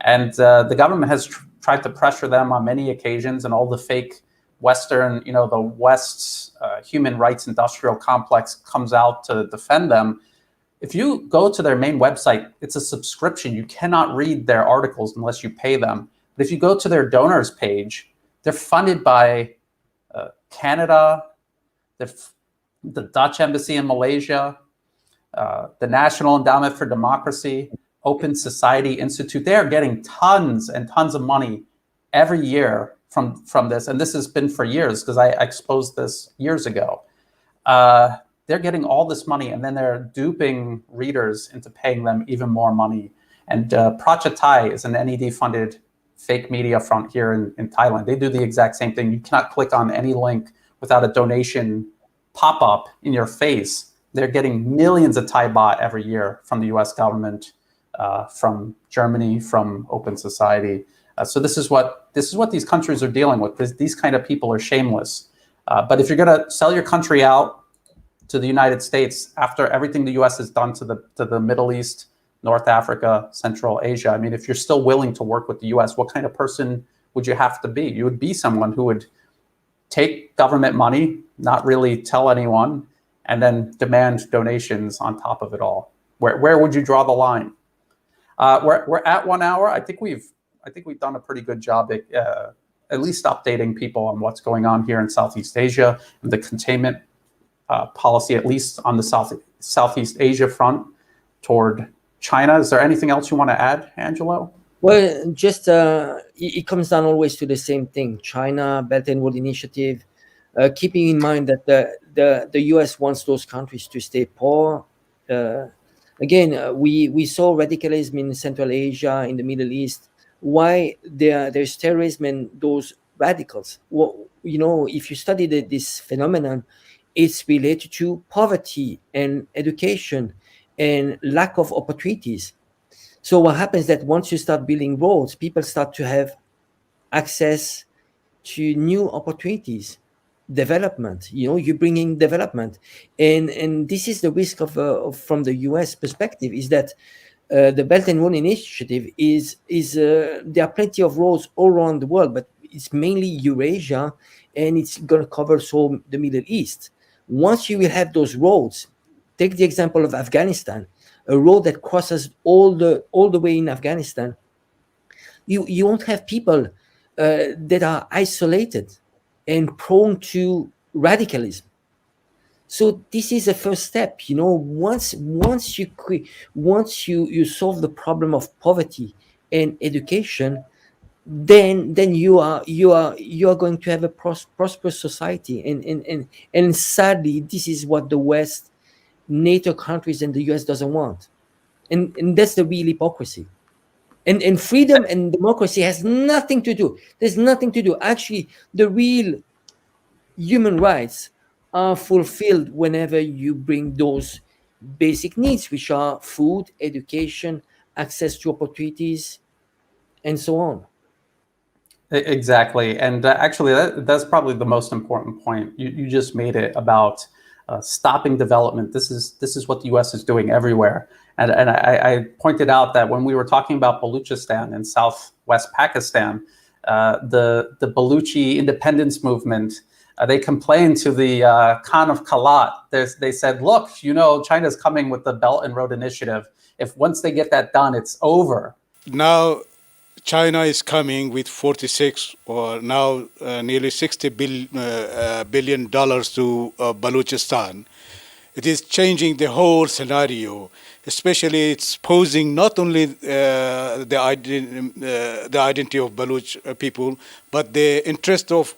And the government has tried to pressure them on many occasions, and all the fake Western, the West's human rights industrial complex comes out to defend them. If you go to their main website, it's a subscription. You cannot read their articles unless you pay them. But if you go to their donors page, they're funded by Canada, the Dutch Embassy in Malaysia, the National Endowment for Democracy, Open Society Institute. They are getting tons and tons of money every year from this. And this has been for years because I exposed this years ago. They're getting all this money and then they're duping readers into paying them even more money. And Prachatai is an NED-funded fake media front here in Thailand. They do the exact same thing. You cannot click on any link without a donation pop-up in your face. They're getting millions of Thai baht every year from the US government, from Germany, from Open Society. So this is what these countries are dealing with, because these kind of people are shameless. But if you're going to sell your country out to the United States after everything the US has done to the Middle East, North Africa, Central Asia, I mean, if you're still willing to work with the US, what kind of person would you have to be? You would be someone who would take government money, not really tell anyone, and then demand donations on top of it all. Where would you draw the line? We're at 1 hour. I think we've done a pretty good job at least updating people on what's going on here in Southeast Asia and the containment policy, at least on the Southeast Asia front toward China. Is there anything else you want to add, Angelo? Well, just it comes down always to the same thing: China, Belt and Road Initiative. Keeping in mind that the US wants those countries to stay poor. Again, we saw radicalism in Central Asia, in the Middle East. Why there's terrorism and those radicals? Well, if you study this phenomenon, it's related to poverty and education and lack of opportunities. So what happens that once you start building roads, people start to have access to new opportunities, development. You bring in development, and this is the risk of from the U.S. perspective, is that the Belt and Road Initiative is there are plenty of roads all around the world, but it's mainly Eurasia, and it's going to cover the Middle East. Once you will have those roads, take the example of Afghanistan, a road that crosses all the way in Afghanistan. You won't have people that are isolated. and prone to radicalism. So this is the first step. Once you solve the problem of poverty and education, then you are going to have a prosperous society. And sadly, this is what the West, NATO countries, and the US doesn't want. And that's the real hypocrisy. And freedom and democracy has nothing to do. There's nothing to do. Actually, the real human rights are fulfilled whenever you bring those basic needs, which are food, education, access to opportunities, and so on. Exactly. And actually, that's probably the most important point. You just made it about stopping development. This is what the U.S. is doing everywhere. And I pointed out that when we were talking about Baluchistan in southwest Pakistan, the Baluchi independence movement, they complained to the Khan of Kalat. They said, look, China's coming with the Belt and Road Initiative. If once they get that done, it's over. Now, China is coming with 46 or now nearly $60 billion to Baluchistan. It is changing the whole scenario. Especially, it's posing not only the identity of Baluch people, but the interest of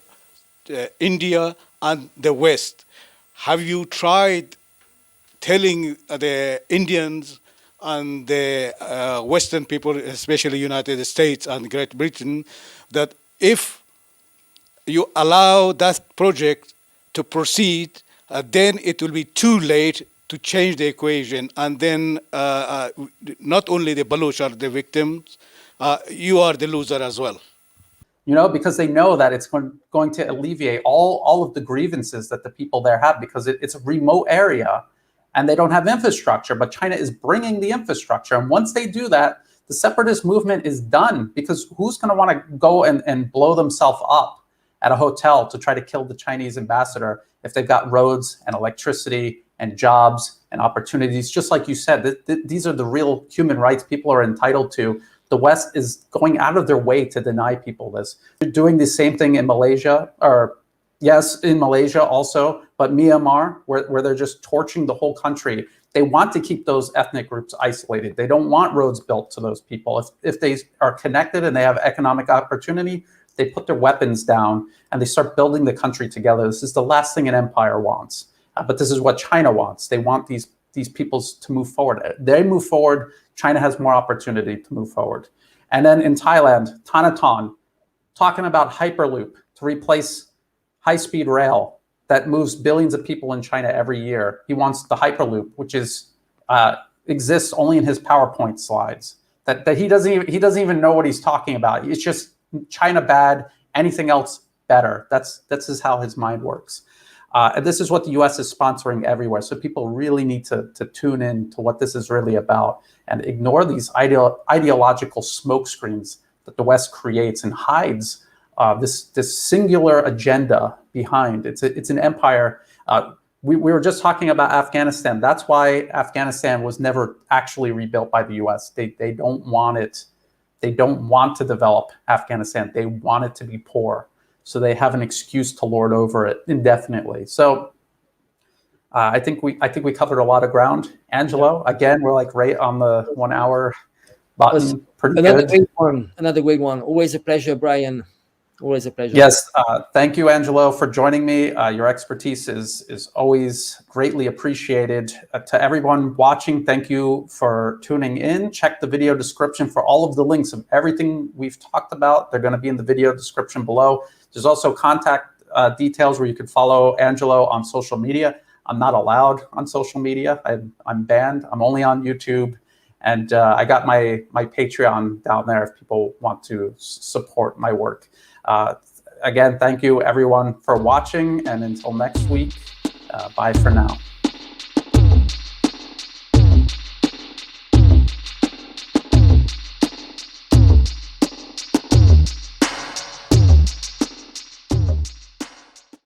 India and the West. Have you tried telling the Indians and the Western people, especially United States and Great Britain, that if you allow that project to proceed, then it will be too late to change the equation, and then not only the Baluch are the victims, you are the loser as well. Because they know that it's going to alleviate all of the grievances that the people there have, because it's a remote area and they don't have infrastructure, but China is bringing the infrastructure. And once they do that, the separatist movement is done, because who's going to want to go and blow themselves up at a hotel to try to kill the Chinese ambassador if they've got roads and electricity and jobs and opportunities? Just like you said, these are the real human rights people are entitled to. The West is going out of their way to deny people this. They're doing the same thing in Malaysia, or yes, in Malaysia also, but Myanmar, where they're just torching the whole country. They want to keep those ethnic groups isolated. They don't want roads built to those people. If they are connected and they have economic opportunity, they put their weapons down and they start building the country together. This is the last thing an empire wants. But this is what China wants. They want these peoples to move forward. They move forward, China has more opportunity to move forward. And then in Thailand, Thanathorn, talking about Hyperloop to replace high-speed rail that moves billions of people in China every year. He wants the Hyperloop, which exists only in his PowerPoint slides. That he doesn't even know what he's talking about. It's just China bad, anything else better. That's how his mind works. And this is what the U.S. is sponsoring everywhere. So people really need to tune in to what this is really about and ignore these ideological smokescreens that the West creates and hides this singular agenda behind. It's an empire. We were just talking about Afghanistan. That's why Afghanistan was never actually rebuilt by the U.S. They don't want it. They don't want to develop Afghanistan. They want it to be poor. So they have an excuse to lord over it indefinitely. So I think we covered a lot of ground. Angelo, again, we're like right on the 1 hour button. Pretty another good. great one. Another great one. Always a pleasure, Brian. Always a pleasure. Yes, thank you, Angelo, for joining me. Your expertise is always greatly appreciated. To everyone watching, thank you for tuning in. Check the video description for all of the links of everything we've talked about. They're going to be in the video description below. There's also contact details where you can follow Angelo on social media. I'm not allowed on social media. I'm banned. I'm only on YouTube. And I got my Patreon down there if people want to support my work. Again, thank you everyone for watching, and until next week, bye for now.